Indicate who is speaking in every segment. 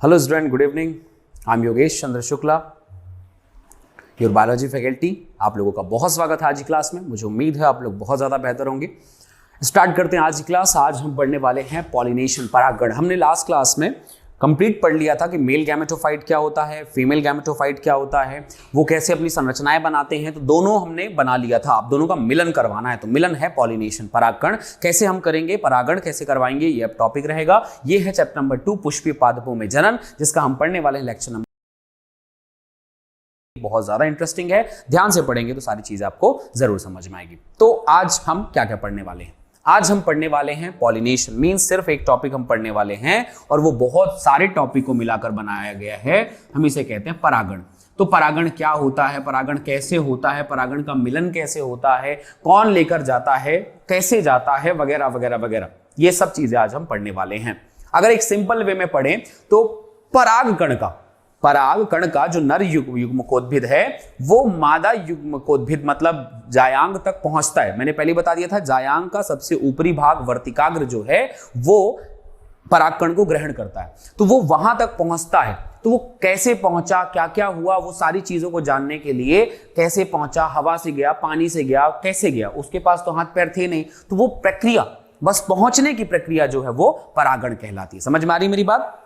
Speaker 1: Hello student, good evening. I am Yogesh Chandra Shukla, your biology faculty. आप लोगों का बहुत स्वागत है आज की क्लास में। मुझे उम्मीद है आप लोग बहुत ज़्यादा बेहतर होंगे। स्टार्ट करते हैं आज की क्लास। आज हम पढ़ने वाले हैं पॉलिनेशन, परागण। हमने लास्ट क्लास में कंप्लीट पढ़ लिया था कि मेल गैमेटोफाइट क्या होता है, फीमेल गैमेटोफाइट क्या होता है, वो कैसे अपनी संरचनाएं बनाते हैं। तो दोनों हमने बना लिया था। आप दोनों का मिलन करवाना है, तो मिलन है पॉलिनेशन, परागण। कैसे हम करेंगे, परागण कैसे करवाएंगे, ये अब टॉपिक रहेगा। ये है चैप्टर नंबर 2, पुष्पीय पादपों में जनन, जिसका हम पढ़ने वाले हैं लेक्चर नंबर। बहुत ज्यादा इंटरेस्टिंग है, ध्यान से पढ़ेंगे तो सारी चीजें आपको जरूर समझ में आएगी। तो आज हम क्या क्या पढ़ने वाले हैं? आज हम पढ़ने वाले हैं पॉलिनेशन। मींस सिर्फ एक टॉपिक हम पढ़ने वाले हैं और वो बहुत सारे टॉपिक को मिलाकर बनाया गया है। हम इसे कहते हैं परागण। तो परागण क्या होता है, परागण कैसे होता है, परागण का मिलन कैसे होता है, कौन लेकर जाता है, कैसे जाता है, वगैरह वगैरह वगैरह, ये सब चीजें आज हम पढ़ने वाले हैं। अगर एक सिंपल वे में पढ़ें तो परागकण का जो नर युग्मकोद्भिद है वो मादा युग्मकोद्भिद मतलब जायांग तक पहुंचता है। मैंने पहले बता दिया था, जायांग का सबसे ऊपरी भाग वर्तिकाग्र जो है वो परागकण को ग्रहण करता है, तो वो वहां तक पहुंचता है। तो वो कैसे पहुंचा, क्या क्या हुआ, वो सारी चीजों को जानने के लिए कैसे पहुंचा, हवा से गया, पानी से गया, कैसे गया, उसके पास तो हाथ पैर थे नहीं, तो वो प्रक्रिया, बस पहुंचने की प्रक्रिया जो है वो परागण कहलाती है। समझ में आ रही मेरी बात?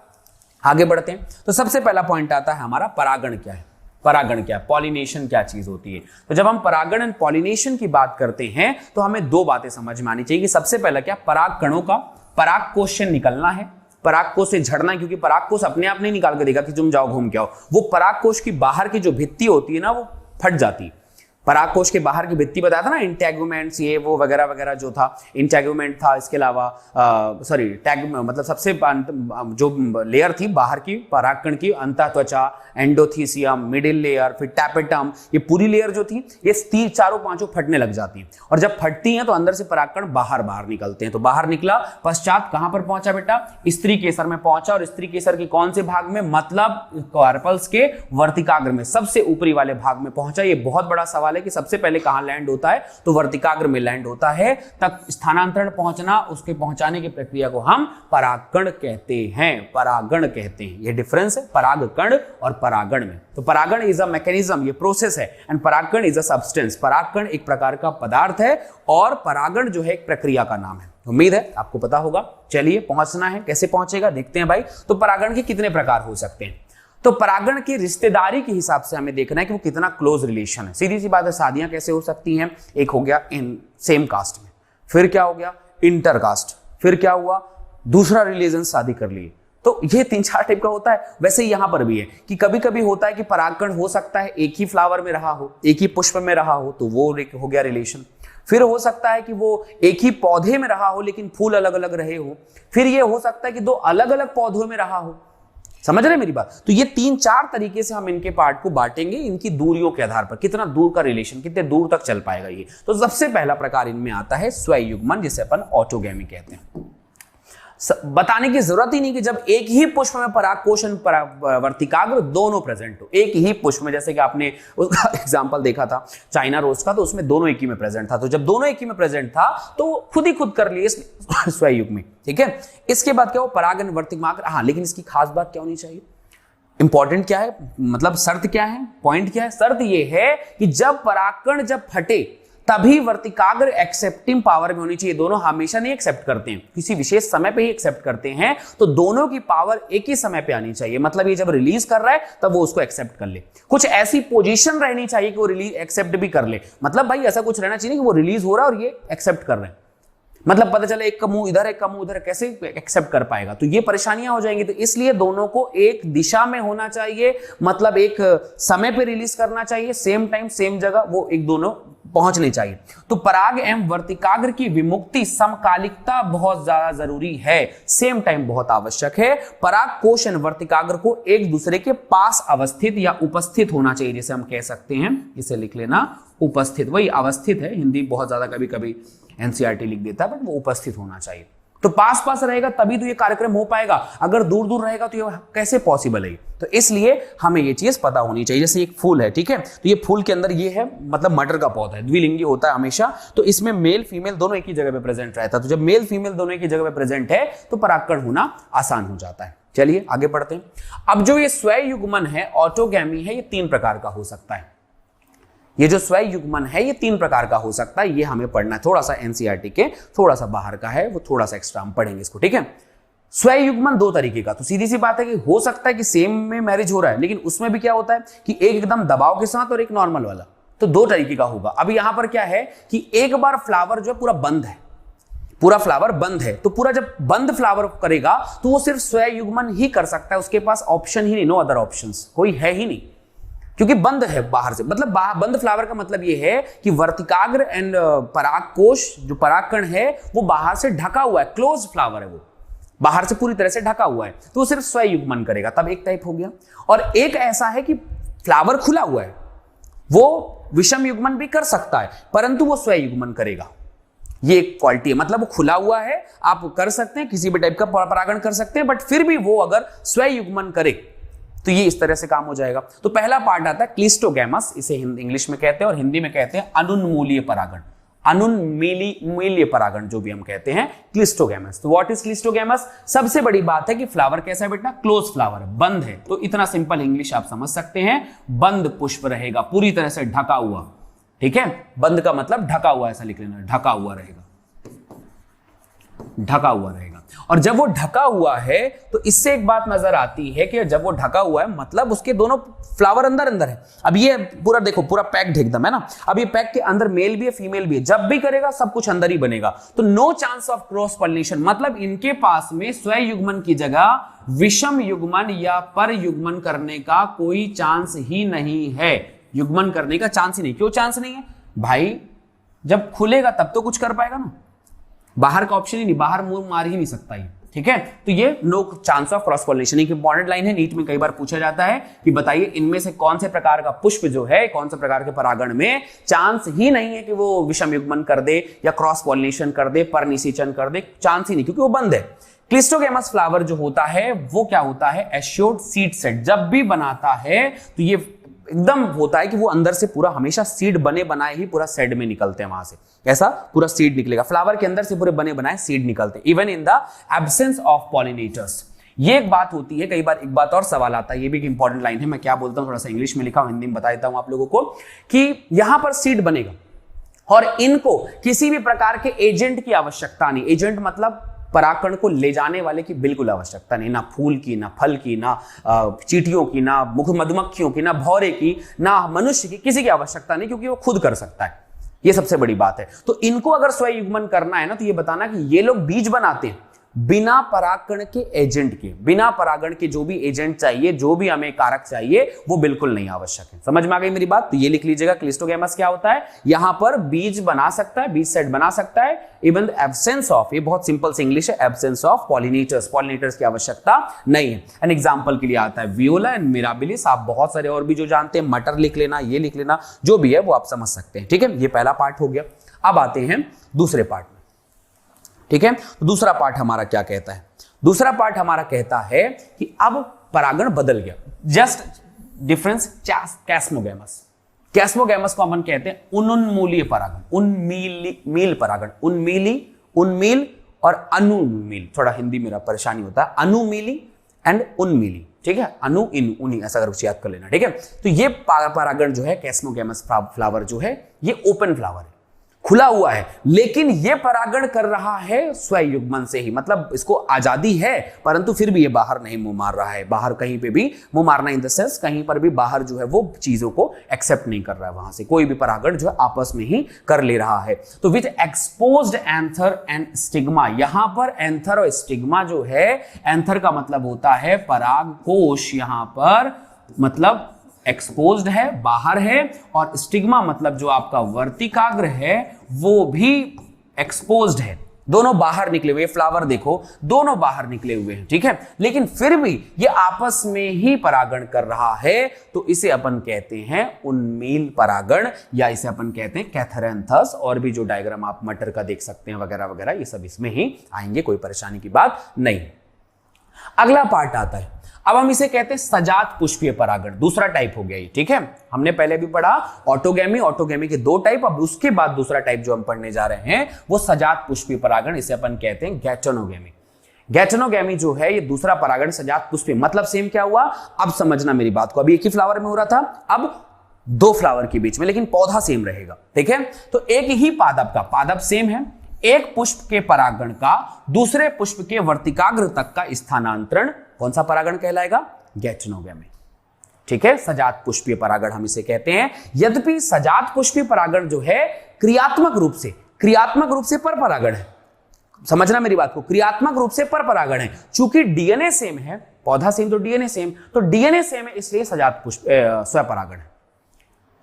Speaker 1: आगे बढ़ते हैं। तो सबसे पहला पॉइंट आता है हमारा, परागण क्या है। परागण क्या है, पॉलिनेशन क्या चीज होती है। तो जब हम परागण एंड पॉलिनेशन की बात करते हैं तो हमें दो बातें समझ में आनी चाहिए कि सबसे पहला क्या, पराग कणों का पराग कोश से निकलना है, पराग कोश से झड़ना है, क्योंकि पराग कोश अपने आप नहीं निकाल के देगा कि तुम जाओ घूम के आओ। वो पराग कोश की बाहर की जो भित्ति होती है ना, वो फट जाती है। पराग कोश के बाहर की भित्ति बताया था ना, इंटेगुमेंट्स, ये वो वगैरह वगैरह जो था, इंटेगुमेंट था। इसके अलावा टैग मतलब सबसे जो लेयर थी बाहर की परागकण की, अंतःत्वचा, एंडोथीसियम, मिडिल लेयर, फिर टैपेटम, ये पूरी लेयर जो थी ये चारों पांचों फटने लग जाती हैं। और जब फटती हैं तो अंदर से परागकण बाहर निकलते हैं। तो बाहर निकला, पश्चात कहां पर पहुंचा बेटा, स्त्री केसर में पहुंचा। और स्त्री केसर के कौन से भाग में, मतलब कार्पल्स के वर्तिकाग्र में, सबसे ऊपरी वाले भाग में पहुंचा। ये बहुत बड़ा सवाल कि सबसे पहले कहां लैंड होता है, तो वर्तिकाग्र में लैंड होता है। तक स्थानांतरण पहुंचना, उसके पहुंचाने की प्रक्रिया को हम परागकण कहते हैं, परागण कहते हैं। ये डिफरेंस है परागकण और परागण में। तो परागण इज अ मैकेनिज्म, ये प्रोसेस है, एंड परागकण इज अ सब्सटेंस। परागकण एक प्रकार का पदार्थ है और परागण जो है एक प्रक्रिया का नाम है। उम्मीद है आपको पता होगा। चलिए, पहुंचना है, कैसे पहुंचेगा देखते हैं भाई। तो परागण के कितने प्रकार हो सकते हैं? तो परागण की रिश्तेदारी के हिसाब से हमें देखना है कि वो कितना क्लोज रिलेशन है। सीधी सी बात है, शादियां कैसे हो सकती हैं? एक हो गया इन सेम कास्ट में, फिर क्या हो गया इंटर कास्ट, फिर क्या हुआ दूसरा रिलीजन शादी कर लिए। तो ये 3-4 टाइप का होता है। वैसे ही यहां पर भी है कि कभी कभी होता है कि परागकण हो सकता है एक ही फ्लावर में रहा हो, एक ही पुष्प में रहा हो, तो वो हो गया रिलेशन। फिर हो सकता है कि वो एक ही पौधे में रहा हो लेकिन फूल अलग अलग रहे हो। फिर ये हो सकता है कि दो अलग अलग पौधों में रहा हो। समझ रहे मेरी बात? तो ये 3-4 तरीके से हम इनके पार्ट को बांटेंगे, इनकी दूरियों के आधार पर, कितना दूर का रिलेशन, कितने दूर तक चल पाएगा ये। तो सबसे पहला प्रकार इनमें आता है स्वयुग्मन, जिसे अपन ऑटोगैमी कहते हैं। बताने की जरूरत ही नहीं कि जब एक ही पुष्प में परागकोश और वर्तिकाग्र दोनों प्रेजेंट हो, एक ही पुष्प में, जैसे कि आपने उसका एग्जांपल देखा था चाइना रोज का, तो उसमें दोनों एक ही में प्रेजेंट था। तो जब दोनों एक ही में प्रेजेंट था तो खुद ही खुद कर लिए स्वयुग्मी। ठीक है, इसके बाद क्या हो, परागण वर्तिकाग्र। हाँ, लेकिन इसकी खास बात क्या होनी चाहिए, इंपॉर्टेंट क्या है, मतलब शर्त क्या है, पॉइंट क्या है? शर्त यह है कि जब परागकण जब फटे तभी वर्तिकाग्र एक्सेप्टिंग पावर में होनी चाहिए। दोनों हमेशा नहीं एक्सेप्ट करते हैं, किसी विशेष समय पे ही एक्सेप्ट करते हैं। तो दोनों की पावर एक ही समय पे आनी चाहिए। मतलब ये जब रिलीज कर रहा है तब वो उसको एक्सेप्ट कर ले। कुछ ऐसी पोजीशन रहनी चाहिए कि वो रिलीज एक्सेप्ट भी कर ले। मतलब भाई ऐसा कुछ रहना चाहिए कि वो रिलीज हो रहा है और ये एक्सेप्ट कर रहे हैं। मतलब पता चला एक का मुंह इधर है, एक का मुंह उधर, कैसे एक्सेप्ट कर पाएगा? तो ये परेशानियां हो जाएंगी। तो इसलिए दोनों को एक दिशा में होना चाहिए, मतलब एक समय पे रिलीज करना चाहिए, सेम टाइम सेम जगह वो एक दोनों पहुंचने चाहिए। तो पराग एवं वर्तिकाग्र की विमुक्ति, समकालिकता बहुत ज्यादा जरूरी है, सेम टाइम बहुत आवश्यक है। पराग कोश एवं वर्तिकाग्र को एक दूसरे के पास अवस्थित या उपस्थित होना चाहिए, जिसे हम कह सकते हैं, इसे लिख लेना उपस्थित। वही अवस्थित है, हिंदी बहुत ज्यादा कभी कभी एनसीईआरटी लिख देता है, बट वो उपस्थित होना चाहिए। तो पास पास रहेगा तभी तो ये कार्यक्रम हो पाएगा, अगर दूर दूर रहेगा तो ये कैसे पॉसिबल है? तो इसलिए हमें ये चीज पता होनी चाहिए। जैसे एक फूल है, ठीक है, तो ये फूल के अंदर ये है, मतलब मटर का पौधा है, द्विलिंगी होता है हमेशा, तो इसमें मेल फीमेल दोनों एक ही जगह पे प्रेजेंट रहता है। तो जब मेल फीमेल दोनों एक ही जगह पे प्रेजेंट है तो परागकण होना आसान हो जाता है। चलिए आगे बढ़ते हैं। अब जो ये स्वयं युग्मन है, ऑटोगैमी है, ये 3 प्रकार का हो सकता है। ये जो स्वयं युग्मन है ये 3 प्रकार का हो सकता है, ये हमें पढ़ना है। थोड़ा सा एनसीईआरटी के थोड़ा सा बाहर का है, वो थोड़ा सा एक्स्ट्रा हम पढ़ेंगे इसको, ठीक है। स्वयं युग्मन 2 तरीके का, तो सीधी सी बात है कि हो सकता है कि सेम में मैरिज हो रहा है, लेकिन उसमें भी क्या होता है कि एक एकदम दबाव के साथ और एक नॉर्मल वाला, तो 2 तरीके का होगा। अब यहां पर क्या है कि एक बार फ्लावर जो है पूरा बंद है, पूरा फ्लावर बंद है, तो पूरा जब बंद फ्लावर करेगा तो वो सिर्फ स्वयं युग्मन ही कर सकता है, उसके पास ऑप्शन ही नहीं, नो अदर ऑप्शंस, कोई है ही नहीं, क्योंकि बंद है बाहर से। मतलब बंद फ्लावर का मतलब ये है कि वर्तिकाग्र एंड परागकोश जो परागकण है वो बाहर से ढका हुआ है, क्लोज फ्लावर है, वो बाहर से पूरी तरह से ढका हुआ है, तो वो सिर्फ स्वयं युग्मन करेगा, तब एक टाइप हो गया। और एक ऐसा है कि फ्लावर खुला हुआ है, वो विषम युग्मन भी कर सकता है परंतु वो स्वयं युग्मन करेगा, ये एक क्वालिटी है। मतलब वो खुला हुआ है, आप कर सकते हैं, किसी भी टाइप का परागण कर सकते हैं, बट फिर भी वो अगर स्वयं युग्मन करे तो ये इस तरह से काम हो जाएगा। तो पहला पार्ट आता है क्लिस्टोगैमस, इसे इंग्लिश में कहते हैं और हिंदी में कहते हैं अनुन्मूलीय परागण, अनुन्मीलीय परागण जो भी हम कहते हैं, क्लिस्टोगैमस। तो व्हाट इज क्लिस्टोगैमस? सबसे बड़ी बात है कि फ्लावर कैसा है बेटा? क्लोज फ्लावर है, बंद है। तो इतना सिंपल इंग्लिश आप समझ सकते हैं, बंद पुष्प रहेगा, पूरी तरह से ढका हुआ, ठीक है। बंद का मतलब ढका हुआ, ऐसा लिख लेना, ढका हुआ रहेगा, ढका हुआ रहेगा। और जब वो ढका हुआ है तो इससे एक बात नजर आती है कि जब वो ढका हुआ है मतलब उसके दोनों फ्लावर अंदर अंदर है। अब ये पूरा देखो, पूरा पैक्ड एकदम है ना। अब ये पैक के अंदर मेल भी है, फीमेल भी है, जब भी करेगा सब कुछ अंदर ही बनेगा। तो no chance of cross pollination, मतलब इनके पास में स्वयं युग्मन की जगह विषम युग्मन या पर युग्मन करने का कोई चांस ही नहीं है। युग्मन करने का चांस ही नहीं। क्यों चांस नहीं है भाई? जब खुलेगा तब तो कुछ कर पाएगा ना, बाहर का ऑप्शन ही नहीं, बाहर मुंह मार ही नहीं सकता ही, ठीक है। तो ये no chance of cross pollination, एक इंपॉर्टेंट लाइन है, नीट में कई बार पूछा जाता है कि बताइए इनमें से कौन से प्रकार का पुष्प जो है, कौन से प्रकार के परागण में चांस ही नहीं है कि वो विषम युग्मन कर दे या क्रॉस पॉलिनेशन कर दे, परनिषेचन कर दे, चांस ही नहीं, क्योंकि वो बंद है। क्लिस्टोगैमस फ्लावर जो होता है वो क्या होता है? Assured seed set. जब भी बनाता है तो ये एकदम होता है कि वो अंदर से पूरा हमेशा सीड बने बनाए ही पूरा सेड में निकलते हैं, वहां से ऐसा पूरा सीड निकलेगा, फ्लावर के अंदर से पूरे बने बनाए सीड निकलते हैं, even in the absence of pollinators. ये एक बात होती है। कई बार एक बात और सवाल आता है, ये भी एक इंपॉर्टेंट लाइन है, मैं क्या बोलता हूं थोड़ा सा इंग्लिश में लिखा हूं, हिंदी में बता देता हूं आप लोगों को, कि यहां पर सीड बनेगा और इनको किसी भी प्रकार के एजेंट की आवश्यकता नहीं। एजेंट मतलब परागकण को ले जाने वाले की बिल्कुल आवश्यकता नहीं, ना फूल की, ना फल की, ना चींटियों की, ना मधुमक्खियों की, ना भौरे की, ना मनुष्य की, किसी की आवश्यकता नहीं, क्योंकि वो खुद कर सकता है। ये सबसे बड़ी बात है। तो इनको अगर स्वयं युग्मन करना है ना, तो ये बताना कि ये लोग बीज बनाते हैं बिना परागकण के एजेंट के, बिना परागण के जो भी एजेंट चाहिए, जो भी हमें कारक चाहिए, वो बिल्कुल नहीं आवश्यक है। समझ में आ गई मेरी बात? तो ये लिख लीजिएगा, क्लिस्टोगैमस क्या होता है? यहां पर बीज बना सकता है, बीज सेट बना सकता है, इवन एब्सेंस ऑफ, ये बहुत सिंपल से इंग्लिश है, एब्सेंस ऑफ पॉलिनेटर्स, पॉलिनेटर्स की आवश्यकता नहीं है। एन एग्जांपल के लिए आता है वियोला एंड मिराबिलिस। आप बहुत सारे और भी जो जानते हैं, मटर लिख लेना, ये लिख लेना, जो भी है वो आप समझ सकते हैं, ठीक है। ये पहला पार्ट हो गया। अब आते हैं दूसरे पार्ट में, ठीक है। तो दूसरा पार्ट हमारा क्या कहता है? दूसरा पार्ट हमारा कहता है कि अब परागण बदल गया, जस्ट डिफरेंस कैस्मोगैमस। कैस्मोगैमस को हम कहते हैं उन्मूलीय परागण, उन्मील परागण, उन्मील और अनुमील। थोड़ा हिंदी मेरा परेशानी होता है, अनुमीली एंड उन्मीली, ठीक है। अनु इन उनी ऐसा अगर कुछ याद कर लेना, ठीक है। तो ये परागण जो है कैस्मोगैमस फ्लावर जो है, ये ओपन फ्लावर है, खुला हुआ है, लेकिन यह परागण कर रहा है स्वयं युग्मन से ही। मतलब इसको आजादी है, परंतु फिर भी ये बाहर नहीं मुंह मार रहा है, बाहर कहीं पे भी मुंह मारना इन द सेंस, कहीं पर भी बाहर जो है वो चीजों को एक्सेप्ट नहीं कर रहा है, वहां से कोई भी परागण जो है आपस में ही कर ले रहा है। तो with exposed anther and stigma, यहां पर एंथर और स्टिग्मा जो है, एंथर का मतलब होता है परागकोश, यहां पर मतलब एक्सपोज्ड है, बाहर है, और स्टिग्मा मतलब जो आपका वर्तिकाग्र है वो भी एक्सपोज्ड है, दोनों बाहर निकले हुए। फ्लावर देखो, दोनों बाहर निकले हुए हैं, ठीक है। लेकिन फिर भी ये आपस में ही परागण कर रहा है, तो इसे अपन कहते हैं उन्मील परागण, या इसे अपन कहते हैं कैथरेंथस। और भी जो डायग्राम आप मटर का देख सकते हैं वगैरह वगैरह, ये सब इसमें ही आएंगे, कोई परेशानी की बात नहीं। अगला पार्ट आता है, अब हम इसे कहते हैं सजात पुष्पीय परागण, दूसरा टाइप हो गया ये, ठीक है। हमने पहले भी पढ़ा ऑटोगैमी, ऑटोगैमी के 2 टाइप, अब उसके बाद दूसरा टाइप जो हम पढ़ने जा रहे हैं वो सजात पुष्पीय परागण, इसे अपन कहते हैं गैटोनोगैमी। गैचनोगैमी जो है ये दूसरा परागण सजात पुष्पीय, मतलब सेम क्या हुआ, अब समझना मेरी बात को, अभी एक ही फ्लावर में हो रहा था, अब दो फ्लावर के बीच में, लेकिन पौधा सेम रहेगा, ठीक है। तो एक ही पादप का, पादप सेम है, एक पुष्प के परागण का दूसरे पुष्प के वर्तिकाग्र तक का स्थानांतरण कौन सा परागण कहलाएगा, गैचनोगैमी, ठीक है। सजात पुष्पीय परागण हम इसे कहते हैं। यद्यपि सजात पुष्पीय परागण जो है क्रियात्मक रूप से पर परागण है, समझना मेरी बात को, क्रियात्मक रूप से पर परागण है। चूंकि डीएनए सेम है, पौधा सेम तो डीएनए सेम, तो डीएनए सेम है इसलिए सजात पुष्प स्वपरागण है।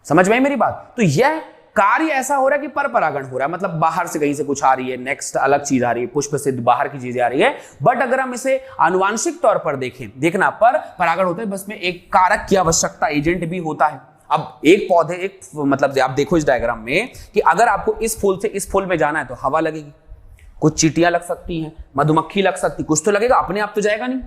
Speaker 1: समझ में मेरी बात, तो यह कार्य ऐसा हो रहा है कि पर परागण हो रहा है, मतलब बाहर से कहीं से कुछ आ रही है, नेक्स्ट अलग चीज आ रही है, पुष्प से बाहर की चीजें आ रही है। बट अगर हम इसे आनुवांशिक तौर पर देखें, देखना पर परागण होता है, बस में एक कारक की आवश्यकता, एजेंट भी होता है। अब एक पौधे, एक मतलब आप देखो इस डायग्राम में कि अगर आपको इस फूल से इस फूल में जाना है तो हवा लगेगी, कुछ चींटियां लग सकती हैं, मधुमक्खी लग सकती, कुछ तो लगेगा, अपने आप तो जाएगा नहीं,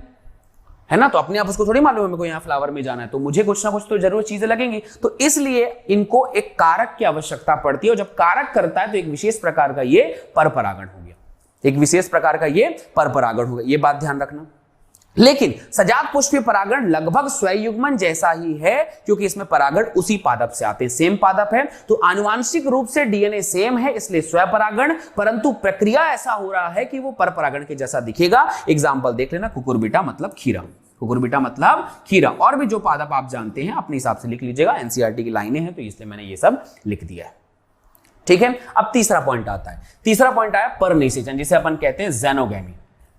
Speaker 1: है ना। तो अपने आप उसको थोड़ी मालूम है मेरे को यहाँ फ्लावर में जाना है, तो मुझे कुछ ना कुछ तो जरूर चीजें लगेंगी। तो इसलिए इनको एक कारक की आवश्यकता पड़ती है, और जब कारक करता है तो एक विशेष प्रकार का ये परपरागण हो गया, एक विशेष प्रकार का ये परपरागण हो गया, ये बात ध्यान रखना। लेकिन सजात पुष्पीय परागण लगभग स्वयुग्मन जैसा ही है, क्योंकि इसमें परागण उसी पादप से आते हैं, सेम पादप है, तो आनुवांशिक रूप से डीएनए सेम है, इसलिए स्वपरागण, परंतु प्रक्रिया ऐसा हो रहा है कि वो परपरागण के जैसा दिखेगा। एग्जाम्पल देख लेना, कुकुरबिटा मतलब खीरा, कुकुरबिटा मतलब खीरा। और भी जो पादप आप जानते हैं अपने हिसाब से लिख लीजिएगा, एनसीईआरटी की लाइनें हैं तो इसलिए मैंने ये सब लिख दिया है, ठीक है। अब तीसरा पॉइंट आता है, तीसरा पॉइंट आया परनिषेचन, जिसे अपन कहते हैं ज़ेनोगैमी,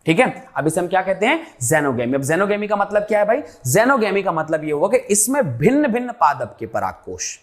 Speaker 1: ठीक है। अब इसे हम क्या कहते हैं, ज़ेनोगैमी। अब ज़ेनोगैमी का मतलब क्या है भाई, ज़ेनोगैमी का मतलब ये होगा कि इसमें भिन्न भिन्न पादप के परागकोश,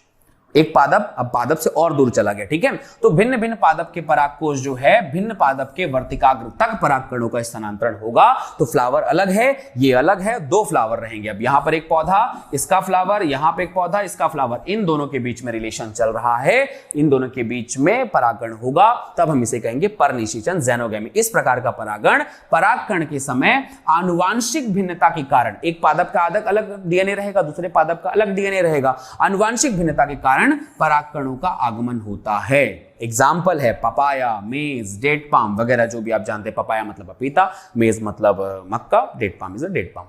Speaker 1: एक पादप अब पादप से और दूर चला गया, ठीक है। तो भिन्न भिन्न पादप के परागकोश जो है भिन्न पादप के वर्तिकाग्र तक परागकणों का स्थानांतरण होगा। तो फ्लावर अलग है, ये अलग है, दो फ्लावर रहेंगे। अब यहां पर एक पौधा, इसका फ्लावर, यहां पे एक पौधा, इसका फ्लावर, इन दोनों के बीच में रिलेशन चल रहा है, इन दोनों के बीच में परागकण होगा, तब हम इसे कहेंगे परनिषेचन, ज़ेनोगैमी। इस प्रकार का परागण परागकण के समय आनुवांशिक भिन्नता के कारण, एक पादप का अलग डीएनए रहेगा, दूसरे पादप का अलग डीएनए रहेगा, आनुवांशिक भिन्नता के कारण परागकणों का आगमन होता है। एग्जाम्पल है पपाया, मेज, डेट पाम वगैरह, जो भी आप जानते हैं। पपाया मतलब पपीता, मेज मतलब मक्का, date palm is a date palm,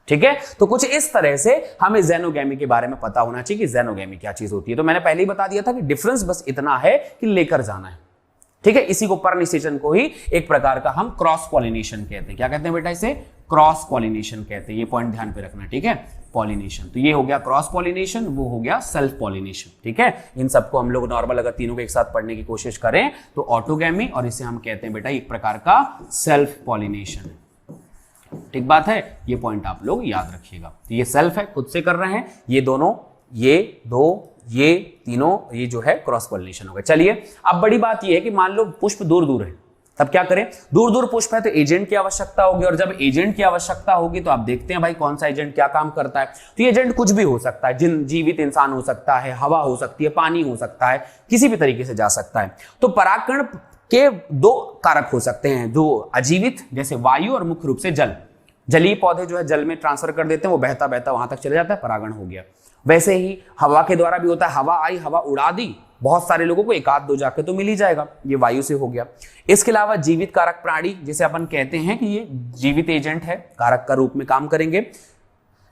Speaker 1: ठीक है। तो कुछ इस तरह से हमें ज़ेनोगैमी के बारे में पता होना चाहिए कि ज़ेनोगैमी क्या चीज होती है। तो मैंने पहले ही बता दिया था कि डिफरेंस बस इतना है कि लेकर जाना है, ठीक है। इसी को परनिषेचन को ही एक प्रकार का हम क्रॉस पॉलिनेशन कहते हैं। क्या कहते हैं बेटा, इसे क्रॉस पॉलिनेशन कहते हैं, ये पॉइंट ध्यान पे रखना, ठीक है। पॉलिनेशन, तो ये हो गया क्रॉस पॉलिनेशन, वो हो गया सेल्फ पॉलिनेशन, ठीक है। इन सबको हम लोग नॉर्मल अगर तीनों को एक साथ पढ़ने की कोशिश करें तो ऑटोगैमी, और इसे हम कहते हैं बेटा एक प्रकार का सेल्फ पॉलिनेशन, ठीक बात है। ये पॉइंट आप लोग याद रखिएगा। तो ये सेल्फ है, खुद से कर रहे हैं, ये दोनों, ये दो, ये तीनों, ये जो है क्रॉस पॉलिनेशन हो गया। चलिए अब बड़ी बात ये है कि मान लो पुष्प दूर दूर है, तब क्या करें, दूर दूर पुष्प है तो एजेंट की आवश्यकता होगी, और जब एजेंट की आवश्यकता होगी तो आप देखते हैं भाई कौन सा एजेंट क्या काम करता है। तो ये एजेंट कुछ भी हो सकता है, जीवित इंसान हो सकता है, हवा हो सकती है, पानी हो सकता है, किसी भी तरीके से जा सकता है। तो परागकण के दो कारक हो सकते हैं, जो अजीवित जैसे वायु, और मुख्य रूप से जल, जलीय पौधे जो है जल में ट्रांसफर कर देते हैं, वो बहता बहता वहां तक चले जाता है, परागण हो गया। वैसे ही हवा के द्वारा भी होता है, हवा आई, हवा उड़ा दी, बहुत सारे लोगों को एक आध दो जाके तो मिल ही जाएगा, ये वायु से हो गया। इसके अलावा जीवित कारक प्राणी, जिसे अपन कहते हैं कि ये जीवित एजेंट है, कारक का रूप में काम करेंगे।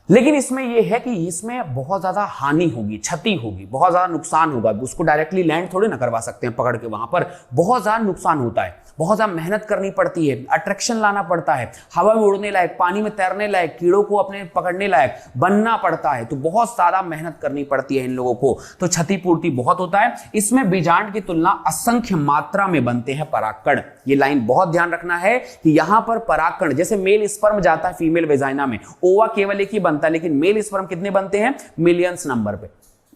Speaker 1: लेकिन इसमें यह है कि इसमें बहुत ज्यादा हानि होगी, क्षति होगी, बहुत ज्यादा नुकसान होगा। उसको डायरेक्टली लैंड थोड़ी ना करवा सकते हैं पकड़ के, वहां पर बहुत ज्यादा नुकसान होता है, बहुत ज्यादा मेहनत करनी पड़ती है, अट्रैक्शन लाना पड़ता है, हवा में उड़ने लायक, पानी में तैरने लायक, कीड़ों को अपने पकड़ने लायक बनना पड़ता है। तो बहुत ज्यादा मेहनत करनी पड़ती है इन लोगों को, तो क्षतिपूर्ति बहुत होता है। इसमें बीजांड की तुलना असंख्य मात्रा में बनते हैं परागकण। ये लाइन बहुत ध्यान रखना है कि यहां पर परागकण, जैसे मेल स्पर्म जाता है फीमेल वेजाइना में, ओवा केवल एक ही बनता है, लेकिन मेल स्पर्म कितने बनते हैं, मिलियंस नंबर पे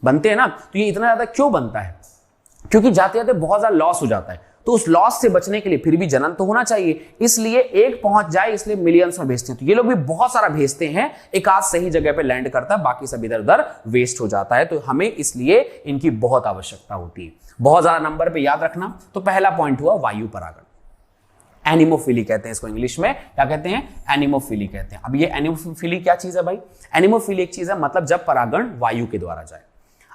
Speaker 1: बनते हैं ना। तो ये इतना ज्यादा क्यों बनता है, क्योंकि जाते जाते बहुत ज्यादा लॉस हो जाता है। तो उस लॉस से बचने के लिए फिर भी जनन तो होना चाहिए, इसलिए एक पहुंच जाए, इसलिए मिलियंस में भेजते हैं। तो ये लोग भी बहुत सारा भेजते हैं, एक आध सही जगह पे लैंड करता है, बाकी सब इधर उधर वेस्ट हो जाता है। तो हमें इसलिए इनकी बहुत आवश्यकता होती है, बहुत ज्यादा नंबर पे याद रखना। तो पहला पॉइंट हुआ वायु परागण, एनिमोफिली कहते हैं इसको, इंग्लिश में क्या कहते हैं, एनिमोफिली कहते हैं। अब ये एनिमोफिली क्या चीज है भाई, एनिमोफिली एक चीज है, मतलब जब परागण वायु के द्वारा जाए।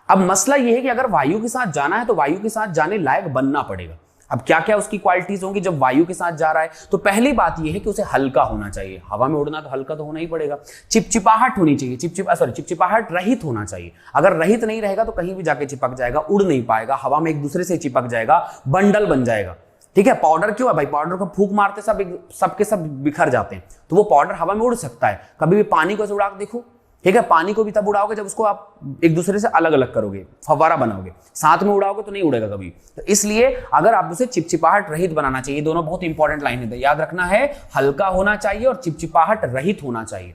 Speaker 1: अब मसला ये है कि अगर वायु के साथ जाना है तो वायु के साथ जाने लायक बनना पड़ेगा। अब क्या क्या उसकी क्वालिटीज होंगी जब वायु के साथ जा रहा है? तो पहली बात यह है कि उसे हल्का होना चाहिए, हवा में उड़ना तो हल्का तो होना ही पड़ेगा। चिपचिपाहट होनी चाहिए, चिपचिपाहट रहित होना चाहिए। अगर रहित नहीं रहेगा तो कहीं भी जाके चिपक जाएगा, उड़ नहीं पाएगा, हवा में एक दूसरे से चिपक जाएगा, बंडल बन जाएगा। ठीक है, पाउडर क्यों है भाई? पाउडर को फूंक मारते सबके सब बिखर जाते हैं, तो वो पाउडर हवा में उड़ सकता है। कभी भी पानी को उड़ा के देखो, ठीक है, पानी को भी तब उड़ाओगे जब उसको आप एक दूसरे से अलग अलग करोगे, फव्वारा बनाओगे। साथ में उड़ाओगे तो नहीं उड़ेगा कभी। तो इसलिए अगर आप उसे चिपचिपाहट रहित बनाना चाहिए, दोनों बहुत इंपॉर्टेंट लाइन है, याद रखना है, हल्का होना चाहिए और चिपचिपाहट रहित होना चाहिए।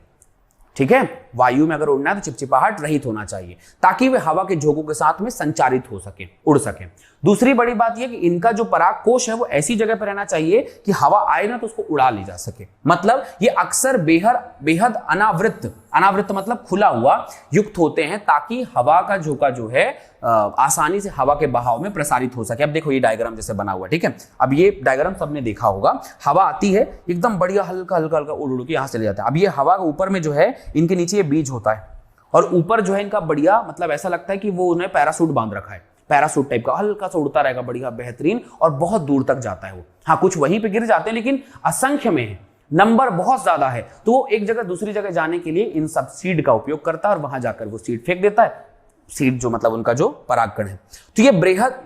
Speaker 1: ठीक है, वायु में अगर उड़ना है तो चिपचिपाहट रहित होना चाहिए ताकि वे हवा के झोंकों के साथ में संचारित हो सके, उड़ सके। दूसरी बड़ी बात यह कि इनका जो पराग कोश है वो ऐसी जगह पर रहना चाहिए कि हवा आए ना तो उसको उड़ा ली जा सके। मतलब ये अक्सर बेहद अनावृत मतलब खुला हुआ युक्त होते हैं ताकि हवा का झोंका जो है आसानी से हवा के बहाव में प्रसारित हो सके। अब देखो ये डायग्राम जैसे बना हुआ, ठीक है, अब ये डायग्राम सबने देखा होगा, हवा आती है एकदम बढ़िया हल्का हल्का हल्का उड़ उड़ के यहां से चले जाता है। अब ये हवा के ऊपर में जो है इनके नीचे ये बीज होता है और ऊपर जो है इनका बढ़िया, मतलब ऐसा लगता है कि वो उन्हें पैरासूट बांध रखा है, पैरासूट टाइप का, हल्का सा उड़ता रहेगा बढ़िया बेहतरीन और बहुत दूर तक जाता है वो। हाँ, कुछ वहीं पे गिर जाते हैं लेकिन असंख्य में है, नंबर बहुत ज्यादा है, तो वो एक जगह दूसरी जगह जाने के लिए इन सब सीड का उपयोग करता है और वहां जाकर वो सीड फेंक देता है। सीड जो मतलब उनका जो परागकण है, तो ये बृहद,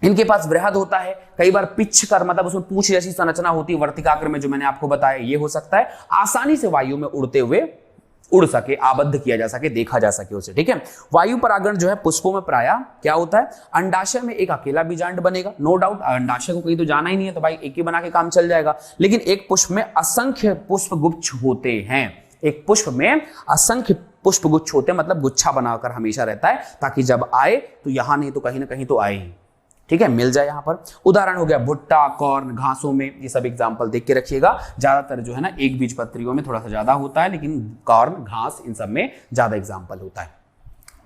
Speaker 1: इनके पास बृहद होता है, कई बार पिच कर मतलब उसमें पूंछ जैसी संरचना होती है वर्तिकाग्र में, जो मैंने आपको बताया ये हो सकता है, आसानी से वायु में उड़ते हुए उड़ सके, आबद्ध किया जा सके, देखा जा सके उसे। ठीक है, वायु परागण जो है पुष्पों में प्रायः क्या होता है, अंडाशय में एक अकेला बीजांड बनेगा, नो डाउट, अंडाशय को कहीं तो जाना ही नहीं है तो भाई एक ही बना के काम चल जाएगा, लेकिन एक पुष्प में असंख्य पुष्पगुच्छ होते हैं, एक पुष्प में असंख्य पुष्पगुच्छ होते हैं, मतलब गुच्छा बनाकर हमेशा रहता है ताकि जब आए तो यहां नहीं तो कहीं ना कहीं तो आए ही, ठीक है, मिल जाए यहां पर। उदाहरण हो गया भुट्टा, कॉर्न, घासों में, ये सब एग्जांपल देख के रखिएगा। ज्यादातर जो है ना एक बीज पत्रियों में थोड़ा सा ज्यादा होता है, लेकिन कॉर्न, घास इन सब में ज्यादा एग्जांपल होता है।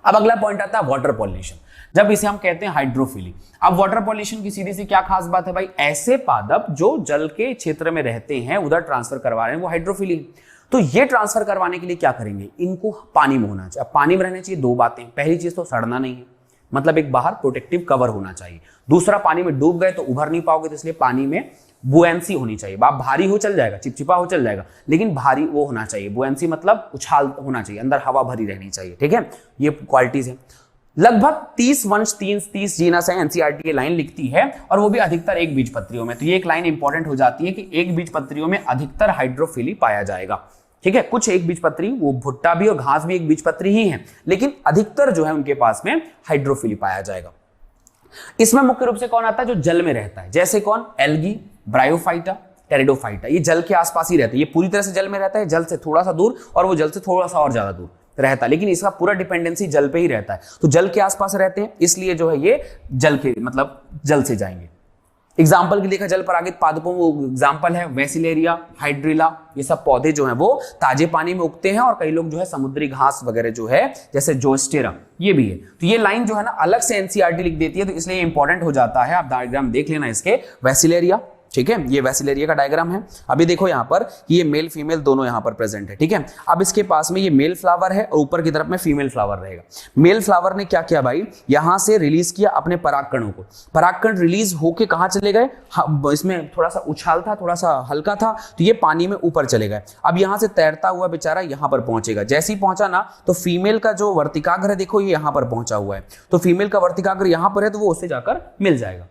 Speaker 1: अब अगला पॉइंट आता है वाटर पॉलिनेशन, जब इसे हम कहते हैं हाइड्रोफिली। अब वाटर पॉलिनेशन की सीधी सी क्या खास बात है भाई, ऐसे पादप जो जल के क्षेत्र में रहते हैं उधर ट्रांसफर करवा रहे हैं, वो हाइड्रोफिली। तो ये ट्रांसफर करवाने के लिए क्या करेंगे, इनको पानी में होना चाहिए। अब पानी में रहने चाहिए दो बातें, पहली चीज तो सड़ना नहीं है, मतलब एक बाहर प्रोटेक्टिव कवर होना चाहिए। दूसरा, पानी में डूब गए तो उभर नहीं पाओगे, तो इसलिए पानी में बुएंसी होनी चाहिए। आप भारी हो चल जाएगा, चिपचिपा हो चल जाएगा, लेकिन भारी वो होना चाहिए, बुएंसी मतलब उछाल होना चाहिए, अंदर हवा भरी रहनी चाहिए। ठीक है, ये क्वालिटीज है। लगभग 30 वंश 30 जीनस है, एनसीईआरटी की लाइन लिखती है, और वो भी अधिकतर एक बीज पत्रियों में। तो ये एक लाइन इंपॉर्टेंट हो जाती है कि एक बीज पत्रियों में अधिकतर हाइड्रोफिली पाया जाएगा। ठीक है, कुछ एक बीज पत्री, वो भुट्टा भी और घास भी एक बीज पत्री ही है, लेकिन अधिकतर जो है उनके पास में हाइड्रोफिली पाया जाएगा। इसमें मुख्य रूप से कौन आता है, जो जल में रहता है, जैसे कौन, एल्गी, ब्रायोफाइटा, टेरिडोफाइटा, ये जल के आसपास ही रहता है, ये पूरी तरह से जल में रहता है, जल से थोड़ा सा दूर, और वो जल से थोड़ा सा और ज्यादा दूर रहता है, लेकिन इसका पूरा डिपेंडेंसी जल पे ही रहता है। तो जल के आसपास रहते हैं, इसलिए जो है ये जल के मतलब जल से जाएंगे। एग्जाम्पल के लिए देखा जल परागित पादपों में एग्जाम्पल है वेसिलेरिया, हाइड्रिला, ये सब पौधे जो हैं वो ताजे पानी में उगते हैं, और कई लोग जो है समुद्री घास वगैरह जो है जैसे जोस्टेरा ये भी है। तो ये लाइन जो है ना अलग से एनसीईआरटी लिख देती है, तो इसलिए इंपॉर्टेंट हो जाता है। आप डायग्राम देख लेना इसके, वेसिलेरिया, ठीक है, ये वेसिलेरिया का डायग्राम है। अभी देखो यहाँ पर कि ये मेल फीमेल दोनों यहाँ पर प्रेजेंट है। ठीक है, अब इसके पास में ये मेल फ्लावर है और ऊपर की तरफ में फीमेल फ्लावर रहेगा। मेल फ्लावर ने क्या किया भाई, यहां से रिलीज किया अपने परागकणों को, परागकण रिलीज होके कहां चले गए, इसमें थोड़ा सा उछाल था, थोड़ा सा हल्का था, तो ये पानी में ऊपर चले गए। अब यहां से तैरता हुआ बेचारा यहां पर पहुंचेगा, जैसे ही पहुंचा ना तो फीमेल का जो वर्तिकाग्र है देखो ये यहां पर पहुंचा हुआ है, तो फीमेल का वर्तिकाग्र यहां पर है, तो वो उससे जाकर मिल जाएगा।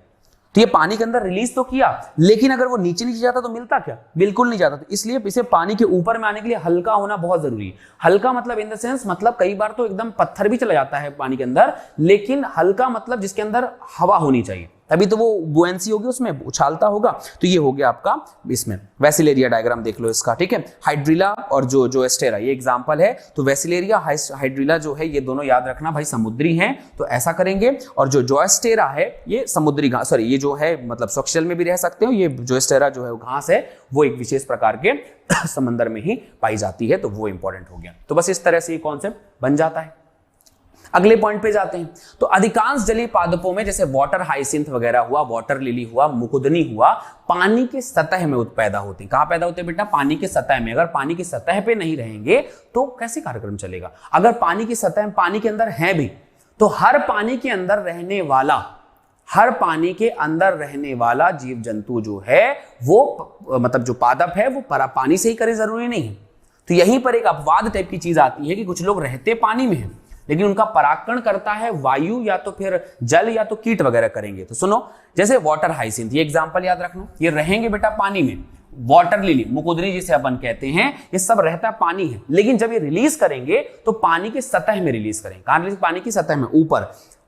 Speaker 1: तो ये पानी के अंदर रिलीज तो किया, लेकिन अगर वो नीचे नीचे जाता तो मिलता क्या, बिल्कुल नहीं जाता। तो इसलिए इसे पानी के ऊपर में आने के लिए हल्का होना बहुत जरूरी है। हल्का मतलब इन द सेंस, मतलब कई बार तो एकदम पत्थर भी चला जाता है पानी के अंदर, लेकिन हल्का मतलब जिसके अंदर हवा होनी चाहिए, तभी तो वो बुएंसी होगी, उसमें उछालता होगा। तो ये हो गया आपका इसमें वेसिलेरिया डायग्राम देख लो इसका। ठीक है, हाइड्रिला और जो एस्टेरा ये एग्जांपल है। तो वेसिलेरिया हाइड्रिला जो है ये दोनों याद रखना भाई समुद्री हैं, तो ऐसा करेंगे। और जो जोएस्टेरा है ये समुद्री घास, सॉरी ये जो है मतलब स्वच्छ जल में भी रह सकते हो, ये जोएस्टेरा जो है वो घास है, वो एक विशेष प्रकार के समंदर में ही पाई जाती है, तो वो इंपॉर्टेंट हो गया। तो बस इस तरह से ये कॉन्सेप्ट बन जाता है। अगले पॉइंट पे जाते हैं। तो अधिकांश जलीय पादपों में जैसे वाटर हाइसिंथ वगैरह हुआ, वाटर लिली हुआ, मुकुदनी हुआ, पानी की सतह में पैदा होते हैं। कहां पैदा होते हैं बेटा, पानी की सतह में। अगर पानी की सतह पे नहीं रहेंगे तो कैसे कार्यक्रम चलेगा। अगर पानी की सतह में, पानी के अंदर है भी, तो हर पानी के अंदर रहने वाला हर पानी के अंदर रहने वाला जीव जंतु जो है वो मतलब जो पादप है वो पानी से ही करे, जरूरी नहीं है। तो यहीं पर एक अपवाद टाइप की चीज आती है कि कुछ लोग रहते पानी में हैं लेकिन उनका परागकण करता है वायु या तो फिर जल या तो कीट वगैरह करेंगे। तो सुनो, जैसे वाटर हाइसिंथ, ये एग्जांपल याद रखना, ये रहेंगे बेटा पानी में। वाटर लिली, मुकुंदरी जिसे अपन कहते हैं, ये सब रहता पानी है, लेकिन जब ये रिलीज करेंगे तो पानी की सतह में रिलीज करेंगे। कहां रिलीज? पानी की सतह में, ऊपर,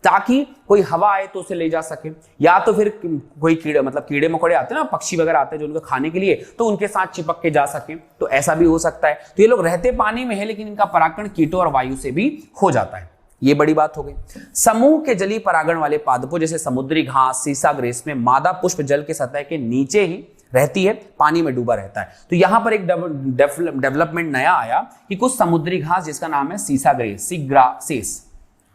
Speaker 1: ताकि कोई हवा आए तो उसे ले जा सके, या तो फिर कोई कीड़े मतलब कीड़े मकोड़े आते हैं ना, पक्षी वगैरह आते हैं जो उनको खाने के लिए, तो उनके साथ चिपक के जा सके, तो ऐसा भी हो सकता है। तो ये लोग रहते पानी में है लेकिन इनका परागकण कीटों और वायु से भी हो जाता है। ये बड़ी बात हो गई। समूह के जलीय परागण वाले पादपों जैसे समुद्री घास, सीसा ग्रेस में मादा पुष्प जल के सतह के नीचे ही रहती है, पानी में डूबा रहता है। तो यहां पर एक डेवलपमेंट नया आया कि कुछ समुद्री घास जिसका नाम है सीसा ग्रेस,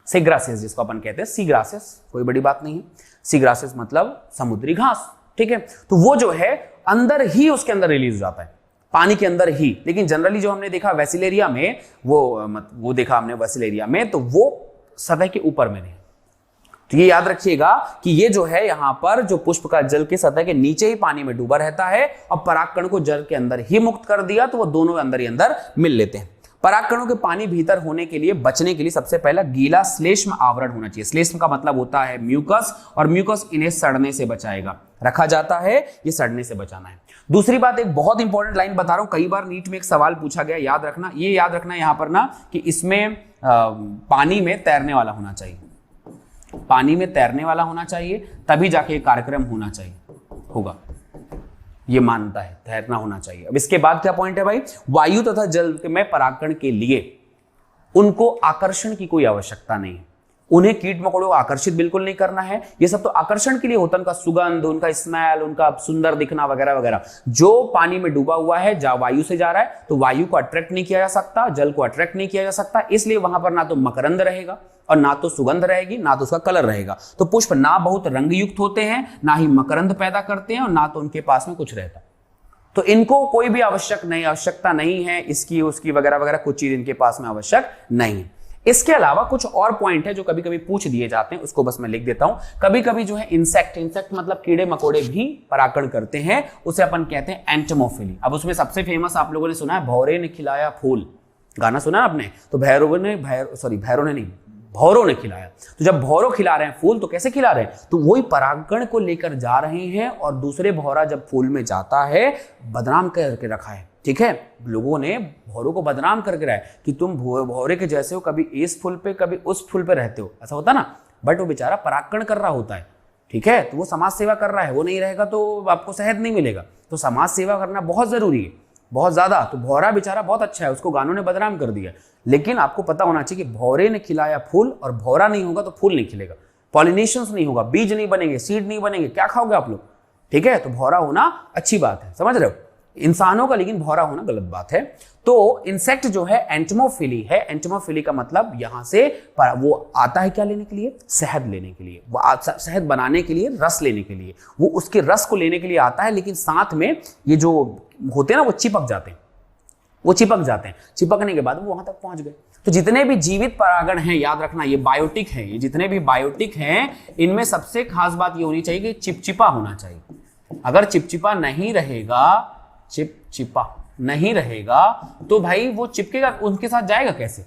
Speaker 1: सीग्रासेस जिसको अपन कहते हैं, सीग्रासेस, कोई बड़ी बात नहीं है। सीग्रासेस मतलब समुद्री घास, ठीक है। तो वो जो है अंदर ही उसके अंदर रिलीज हो जाता है, पानी के अंदर ही। लेकिन जनरली जो हमने देखा वेसिलेरिया में, वो देखा हमने वेसिलेरिया में, तो वो सतह के ऊपर में नहीं। तो ये याद रखिएगा कि ये जो है यहां पर जो पुष्प का जल के सतह के नीचे ही पानी में डूबा रहता है और परागकण को जल के अंदर ही मुक्त कर दिया तो वो दोनों अंदर ही अंदर मिल लेते हैं। परागकणों के पानी भीतर होने के लिए, बचने के लिए सबसे पहला गीला श्लेष्म आवरण होना चाहिए। श्लेष्म का मतलब होता है म्यूकस, और म्यूकस इन्हें सड़ने से बचाएगा, रखा जाता है, ये सड़ने से बचाना है। दूसरी बात, एक बहुत इंपॉर्टेंट लाइन बता रहा हूं, कई बार नीट में एक सवाल पूछा गया, याद रखना, ये याद रखना यहां पर ना कि इसमें पानी में तैरने वाला होना चाहिए, पानी में तैरने वाला होना चाहिए, तभी जाके कार्यक्रम होना चाहिए, होगा, ये मानता है, तैरना होना चाहिए। अब इसके बाद क्या पॉइंट है भाई, वायु तथा जल में परागकण के लिए उनको आकर्षण की कोई आवश्यकता नहीं है, उन्हें कीट मकोड़ों को आकर्षित बिल्कुल नहीं करना है। ये सब तो आकर्षण के लिए होता है, उनका सुगंध, उनका स्मेल, उनका सुंदर दिखना वगैरह वगैरह। जो पानी में डूबा हुआ है, वायु से जा रहा है, तो वायु को अट्रैक्ट नहीं किया जा सकता, जल को अट्रैक्ट नहीं किया जा सकता, इसलिए वहां पर ना तो मकरंद रहेगा और ना तो सुगंध रहेगी, ना तो उसका कलर रहेगा। तो पुष्प ना बहुत रंग युक्त होते हैं, ना ही मकरंद पैदा करते हैं, और ना तो उनके पास में कुछ रहता। तो इनको कोई भी आवश्यकता नहीं है इसकी उसकी वगैरह वगैरह, कुछ चीज इनके पास में आवश्यक नहीं है। इसके अलावा कुछ और पॉइंट है जो कभी कभी पूछ दिए जाते हैं, उसको बस मैं लिख देता हूं। कभी कभी जो है इंसेक्ट मतलब कीड़े मकोड़े भी परागकण करते हैं, उसे अपन कहते हैं एंटमोफिली। अब उसमें सबसे फेमस आप लोगों ने सुना है, भौरे ने खिलाया फूल, गाना सुना आपने? तो भैरव ने खिलाया। तो जब भौरों खिला रहे हैं फूल, तो कैसे खिला रहे हैं? तो वही परागकण को लेकर जा रहे हैं, और दूसरे भौरा जब फूल में जाता है, बदनाम करके रखा है, ठीक है। लोगों ने भौरों को बदनाम करके रहा है कि तुम भौरे के जैसे हो, कभी इस फूल पे कभी उस फूल पे रहते हो, ऐसा होता ना। बट वो बेचारा परागकण कर रहा होता है, ठीक है, तो वो समाज सेवा कर रहा है, वो नहीं रहेगा तो आपको शहद नहीं मिलेगा। तो समाज सेवा करना बहुत जरूरी है, बहुत ज्यादा। तो भौरा बेचारा बहुत अच्छा है, उसको गानों ने बदनाम कर दिया। लेकिन आपको पता होना चाहिए कि भौरे ने खिलाया फूल, और भौरा नहीं होगा तो फूल नहीं खिलेगा, पॉलिनेशंस नहीं होगा, बीज नहीं बनेंगे, सीड नहीं बनेंगे, क्या खाओगे आप लोग, ठीक है। तो भौरा होना अच्छी बात है, समझ रहे हो, इंसानों का, लेकिन भौरा होना गलत बात है। तो इंसेक्ट जो है एंटमोफिली है। एंटमोफिली का मतलब यहां से वो आता है क्या लेने के लिए? शहद लेने के लिए, वो शहद बनाने के लिए, रस लेने के लिए, वो उसके रस को लेने के लिए आता है। लेकिन साथ में ये जो होते हैं ना, वो चिपक जाते हैं, चिपकने के बाद वो वहां तक पहुंच गए। तो जितने भी जीवित परागण हैं, याद रखना, ये बायोटिक है, ये जितने भी बायोटिक हैं, इनमें सबसे खास बात ये होनी चाहिए कि चिपचिपा होना चाहिए। अगर चिपचिपा नहीं रहेगा तो भाई वो चिपकेगा, उनके साथ जाएगा कैसे?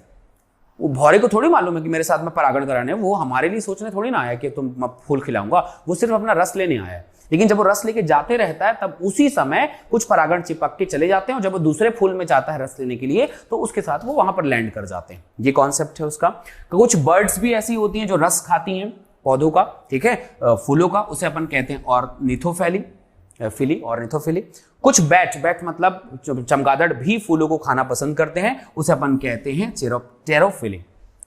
Speaker 1: वो भौरे को थोड़ी मालूम है कि मेरे साथ में परागण कराने, वो हमारे लिए सोचने थोड़ी ना आया कि तुम फूल खिलाऊंगा, वो सिर्फ अपना रस लेने आया है। लेकिन जब वो रस लेके जाते रहता है, तब उसी समय कुछ परागण चिपक के चले जाते हैं, और जब वो दूसरे फूल में जाता है रस लेने के लिए, तो उसके साथ वो वहां पर लैंड कर जाते हैं। ये कॉन्सेप्ट है उसका। कुछ बर्ड्स भी ऐसी होती हैं जो रस खाती हैं पौधों का, ठीक है, फूलों का, उसे अपन कहते हैं ऑर्निथोफिली। कुछ बैट मतलब चमगादड़ भी फूलों को खाना पसंद करते हैं, उसे अपन कहते हैं टेरोफिली,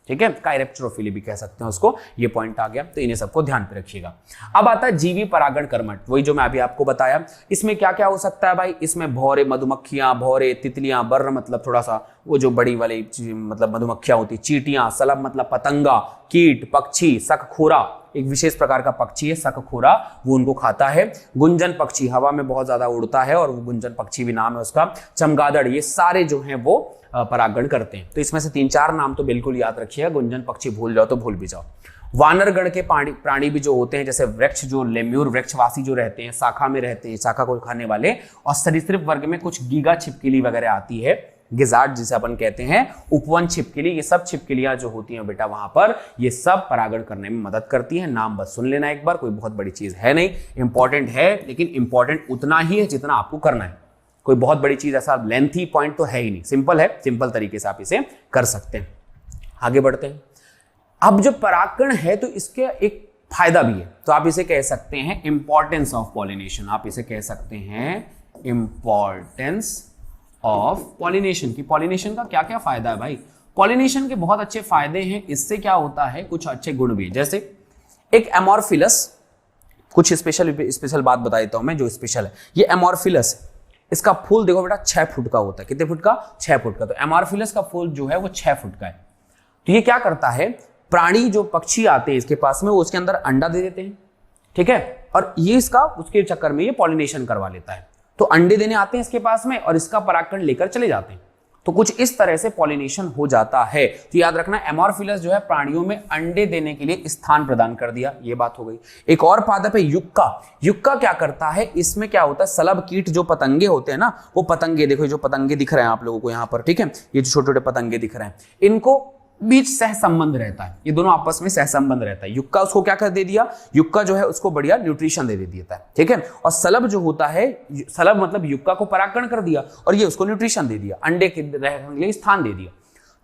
Speaker 1: ठीक है, काइरेप्टेरोफिली भी कह सकते हैं उसको। ये पॉइंट आ गया, तो इन्हें सबको ध्यान पे रखिएगा। अब आता है जीवी परागण कर्मठ, वही जो मैं अभी आपको बताया। इसमें क्या क्या हो सकता है भाई? इसमें भौरे, मधुमक्खियां, भौरे, तितलियां, बर्र मतलब थोड़ा सा वो जो बड़ी वाली मतलब मधुमक्खियां होती, चींटियां, सलब मतलब पतंगा, कीट, पक्षी, शकखोरा एक विशेष प्रकार का पक्षी है शकखोरा, वो उनको खाता है। गुंजन पक्षी हवा में बहुत ज्यादा उड़ता है और वो गुंजन पक्षी भी नाम है उसका। चमगादड़, ये सारे जो हैं वो परागण करते हैं। तो इसमें से 3-4 नाम तो बिल्कुल याद रखिएगा, गुंजन पक्षी भूल जाओ तो भूल भी जाओ। वानरगण के प्राणी भी जो होते हैं, जैसे वृक्ष, जो लेम्यूर वृक्षवासी जो रहते हैं, शाखा में रहते हैं, शाखा को खाने वाले। और सरीसृप वर्ग में कुछ गीगा छिपकली वगैरह आती है, गिजार्ड जिसे अपन कहते हैं, उपवन छिपकली, ये सब छिपकलियां जो होती हैं बेटा वहां पर, ये सब परागण करने में मदद करती हैं। नाम बस सुन लेना एक बार, कोई बहुत बड़ी चीज है नहीं, इंपॉर्टेंट है लेकिन इंपॉर्टेंट उतना ही है जितना आपको करना है। कोई बहुत बड़ी चीज ऐसा लेंथी पॉइंट तो है ही नहीं, सिंपल है, सिंपल तरीके से आप इसे कर सकते हैं। आगे बढ़ते हैं। अब जो परागण है तो इसके एक फायदा भी है, तो आप इसे कह सकते हैं इंपॉर्टेंस ऑफ पॉलिनेशन। आप इसे कह सकते हैं इंपॉर्टेंस ऑफ पॉलिनेशन की पॉलिनेशन का क्या क्या फायदा है भाई। पॉलिनेशन के बहुत अच्छे फायदे हैं, इससे क्या होता है कुछ अच्छे गुण भी, जैसे एक एमोर्फिलस, कुछ स्पेशल बात बता देता हूं मैं जो स्पेशल है। ये एमोर्फिलस, इसका फूल देखो बेटा 6 फुट का होता है। कितने फुट का? 6 फुट का। तो एमोर्फिलस का फूल जो है वो 6 फुट का है। तो ये क्या करता है, प्राणी जो पक्षी आते हैं इसके पास में, वो उसके अंदर अंडा दे देते हैं, ठीक है, और ये इसका उसके चक्कर में ये पॉलिनेशन करवा लेता है। तो अंडे देने आते हैं इसके पास में और इसका परागकण लेकर चले जाते हैं। तो कुछ इस तरह से पॉलिनेशन हो जाता है। तो याद रखना, एमोर्फिलस जो है प्राणियों में अंडे देने के लिए स्थान प्रदान कर दिया, ये बात हो गई। एक और पादप है युक्का। युक्का क्या करता है, इसमें क्या होता है, सलब कीट जो पतंगे होते हैं ना, वो पतंगे, देखो जो पतंगे दिख रहे हैं आप लोगों को यहाँ पर, ठीक है, ये जो छोटे छोटे पतंगे दिख रहे हैं, इनको बीच सह संबंध रहता है, ये दोनों आपस में सह संबंध रहता है। युक्का उसको क्या कर दे दिया, युक्का जो है उसको बढ़िया न्यूट्रिशन दे देता है, ठीक है। और सलब जो होता है, सलब मतलब युक्का को परागण कर दिया और ये उसको न्यूट्रिशन दे दिया, अंडे के रहने के लिए स्थान दे दिया।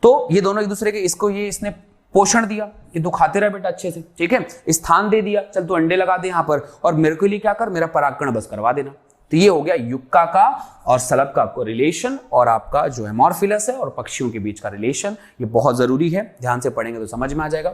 Speaker 1: तो ये दोनों एक दूसरे के, इसको ये इसने पोषण दिया कि तू खाते रह बेटा अच्छे से, ठीक है, स्थान दे दिया, चल तू अंडे लगा दे यहां पर और मेरे के लिए क्या कर, मेरा परागण बस करवा देना। तो ये हो गया युक्का का और सलब का रिलेशन, और आपका जो एमोर्फिलस है और पक्षियों के बीच का रिलेशन, ये बहुत जरूरी है, ध्यान से पढ़ेंगे तो समझ में आ जाएगा।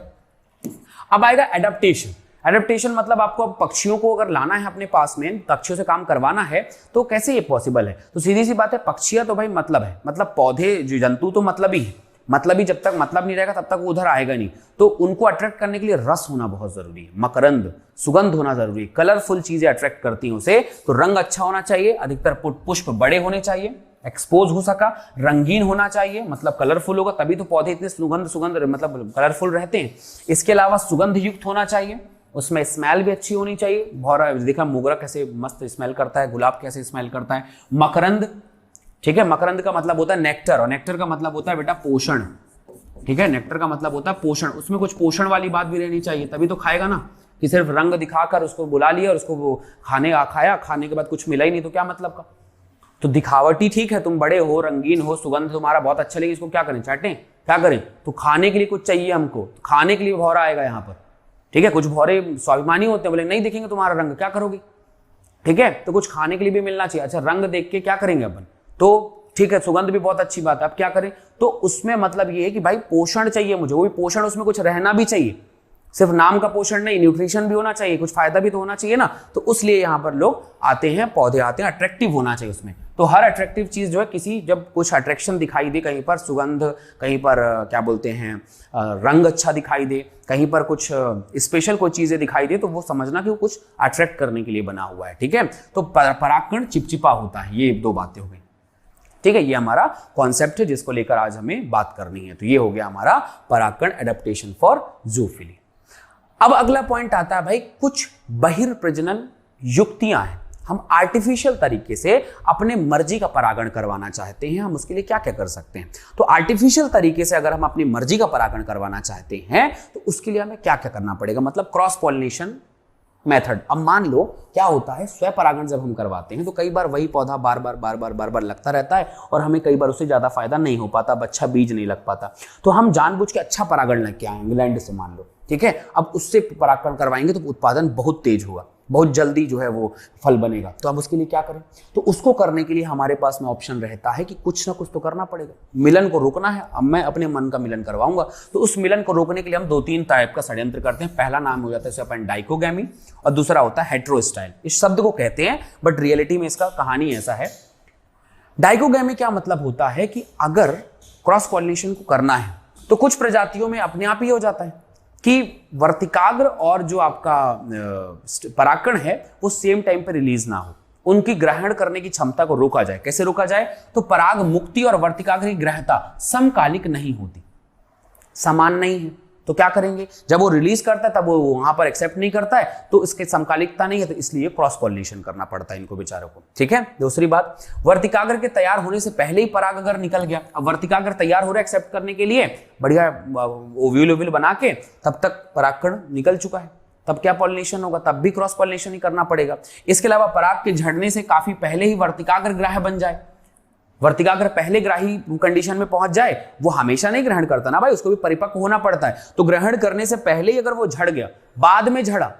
Speaker 1: अब आएगा एडेप्टेशन। एडेप्टेशन मतलब आपको पक्षियों को अगर लाना है अपने पास में, पक्षियों से काम करवाना है, तो कैसे ये पॉसिबल है। तो सीधी सी बात है, पक्षियां तो भाई मतलब है, मतलब पौधे जो जंतु तो मतलब ही है, मतलब ही, जब तक मतलब नहीं रहेगा तब तक वो उधर आएगा नहीं। तो उनको अट्रैक्ट करने के लिए रस होना बहुत जरूरी है, मकरंद, सुगंध होना जरूरी है, कलरफुल चीजें अट्रैक्ट करती हैं उसे। तो रंग अच्छा होना चाहिए, अधिकतर पुष्प बड़े होने चाहिए, एक्सपोज हो सका, रंगीन होना चाहिए, मतलब कलरफुल होगा तभी तो पौधे इतने सुगंध मतलब कलरफुल रहते हैं। इसके अलावा सुगंध युक्त होना चाहिए, उसमें स्मेल भी अच्छी होनी चाहिए। भौरा देखा मोगरा कैसे मस्त स्मेल करता है, गुलाब कैसे स्मेल करता है। मकरंद, ठीक है, मकरंद का मतलब होता है नेक्टर, और नेक्टर का मतलब होता है बेटा पोषण, ठीक है, नेक्टर का मतलब होता है पोषण। उसमें कुछ पोषण वाली बात भी रहनी चाहिए, तभी तो खाएगा ना, कि सिर्फ रंग दिखाकर उसको बुला लिया और उसको वो खाया, खाने के बाद कुछ मिला ही नहीं, तो क्या मतलब का। तो दिखावटी ठीक है, तुम बड़े हो, रंगीन हो, सुगंध तुम्हारा बहुत अच्छा लगे, इसको क्या करें, चाटें, क्या करें। तो खाने के लिए कुछ चाहिए हमको, तो खाने के लिए भौरा आएगा यहाँ पर, ठीक है। कुछ भौरे स्वाभिमानी होते हैं, बोले नहीं देखेंगे तुम्हारा रंग क्या करोगे, ठीक है। तो कुछ खाने के लिए भी मिलना चाहिए। अच्छा, रंग देख के क्या करेंगे अपन, तो ठीक है, सुगंध भी बहुत अच्छी बात है, अब क्या करें। तो उसमें मतलब ये है कि भाई पोषण चाहिए मुझे, वो भी पोषण उसमें कुछ रहना भी चाहिए, सिर्फ नाम का पोषण नहीं, न्यूट्रिशन भी होना चाहिए, कुछ फायदा भी तो होना चाहिए ना। तो इसलिए यहां पर लोग आते हैं, पौधे आते हैं, अट्रैक्टिव होना चाहिए उसमें। तो हर अट्रैक्टिव चीज जो है, किसी जब कुछ अट्रैक्शन दिखाई दे, कहीं पर सुगंध, कहीं पर क्या बोलते हैं रंग अच्छा दिखाई दे, कहीं पर कुछ स्पेशल कोई चीजें दिखाई दे, तो वो समझना कि वो कुछ अट्रैक्ट करने के लिए बना हुआ है, ठीक है। तो परागकण चिपचिपा होता है, ये 2 बातें हो गई, ठीक है। ये हमारा कॉन्सेप्ट है जिसको लेकर आज हमें बात करनी है। तो ये हो गया हमारा परागकण एडेप्टेशन फॉर जूफिली। अब अगला पॉइंट आता है भाई, कुछ बहिर्प्रजनन युक्तियां हैं, हम आर्टिफिशियल तरीके से अपने मर्जी का परागण करवाना चाहते हैं, हम उसके लिए क्या क्या कर सकते हैं। तो आर्टिफिशियल तरीके से अगर हम अपनी मर्जी का परागण करवाना चाहते हैं तो उसके लिए हमें क्या क्या करना पड़ेगा, मतलब क्रॉस पॉलिनेशन मेथड। अब मान लो क्या होता है, स्वयं परागण जब हम करवाते हैं तो कई बार वही पौधा बार बार लगता रहता है और हमें कई बार उससे ज्यादा फायदा नहीं हो पाता, अच्छा बीज नहीं लग पाता। तो हम जानबूझ के अच्छा परागण लेके आए इंग्लैंड से मान लो, ठीक है। अब उससे परागण करवाएंगे तो उत्पादन बहुत तेज होगा, बहुत जल्दी जो है वो फल बनेगा। तो अब उसके लिए क्या करें, तो उसको करने के लिए हमारे पास में ऑप्शन रहता है कि कुछ ना कुछ तो करना पड़ेगा, मिलन को रोकना है। अब मैं अपने मन का मिलन करवाऊंगा, तो उस मिलन को रोकने के लिए हम 2-3 टाइप का षड्यंत्र करते हैं। पहला नाम हो जाता है इसे अपन डाइकोगैमी, और दूसरा होता है हेटेरोस्टाइल। इस शब्द को कहते हैं, बट रियलिटी में इसका कहानी ऐसा है। डाइकोगैमी क्या मतलब होता है कि अगर क्रॉस पॉलिनेशन को करना है तो कुछ प्रजातियों में अपने आप ही हो जाता है कि वर्तिकाग्र और जो आपका परागकण है वो सेम टाइम पे रिलीज ना हो, उनकी ग्रहण करने की क्षमता को रोका जाए। कैसे रोका जाए? तो पराग मुक्ति और वर्तिकाग्र की ग्रहता समकालिक नहीं होती, समान नहीं है। तो क्या करेंगे? जब वो रिलीज करता है तब वो वहां पर एक्सेप्ट नहीं करता है, तो इसके समकालिकता नहीं है, तो इसलिए क्रॉस पॉलिनेशन करना पड़ता है इनको बेचारों को। ठीक है। दूसरी बात, वर्तिकाग्र के तैयार होने से पहले ही पराग अगर निकल गया, अब वर्तिकाग्र तैयार हो रहा है एक्सेप्ट करने के लिए, बढ़िया ओव्यूल बना के, तब तक परागकण निकल चुका है, तब क्या पॉलिनेशन होगा? तब भी क्रॉस पॉलिनेशन ही करना पड़ेगा। इसके अलावा पराग के झड़ने से काफी पहले ही वर्तिकाग्र ग्राह्य बन जाए, वर्तिकाग्र पहले ग्राही कंडीशन में पहुंच जाए, वो हमेशा नहीं ग्रहण करता ना भाई, उसको भी परिपक्व होना पड़ता है। तो ग्रहण करने से पहले ही अगर वो झड़ गया, बाद में झड़ा,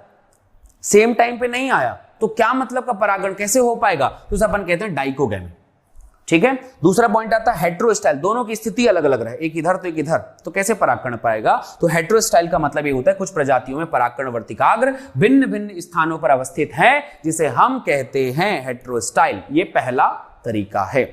Speaker 1: सेम टाइम पे नहीं आया, तो क्या मतलब का परागण कैसे हो पाएगा? तो उसे अपन कहते हैं डाइकोगैमी। ठीक है। दूसरा पॉइंट आता है हेटेरोस्टाइल, दोनों की स्थिति अलग अलग रहे, एक इधर तो एक इधर, तो कैसे परागकण पाएगा? तो हेटेरोस्टाइल का मतलब ये होता है कुछ प्रजातियों में परागकण वर्तिकाग्र भिन्न भिन्न स्थानों पर अवस्थित है, जिसे हम कहते हैं हेटेरोस्टाइल। ये पहला तरीका है।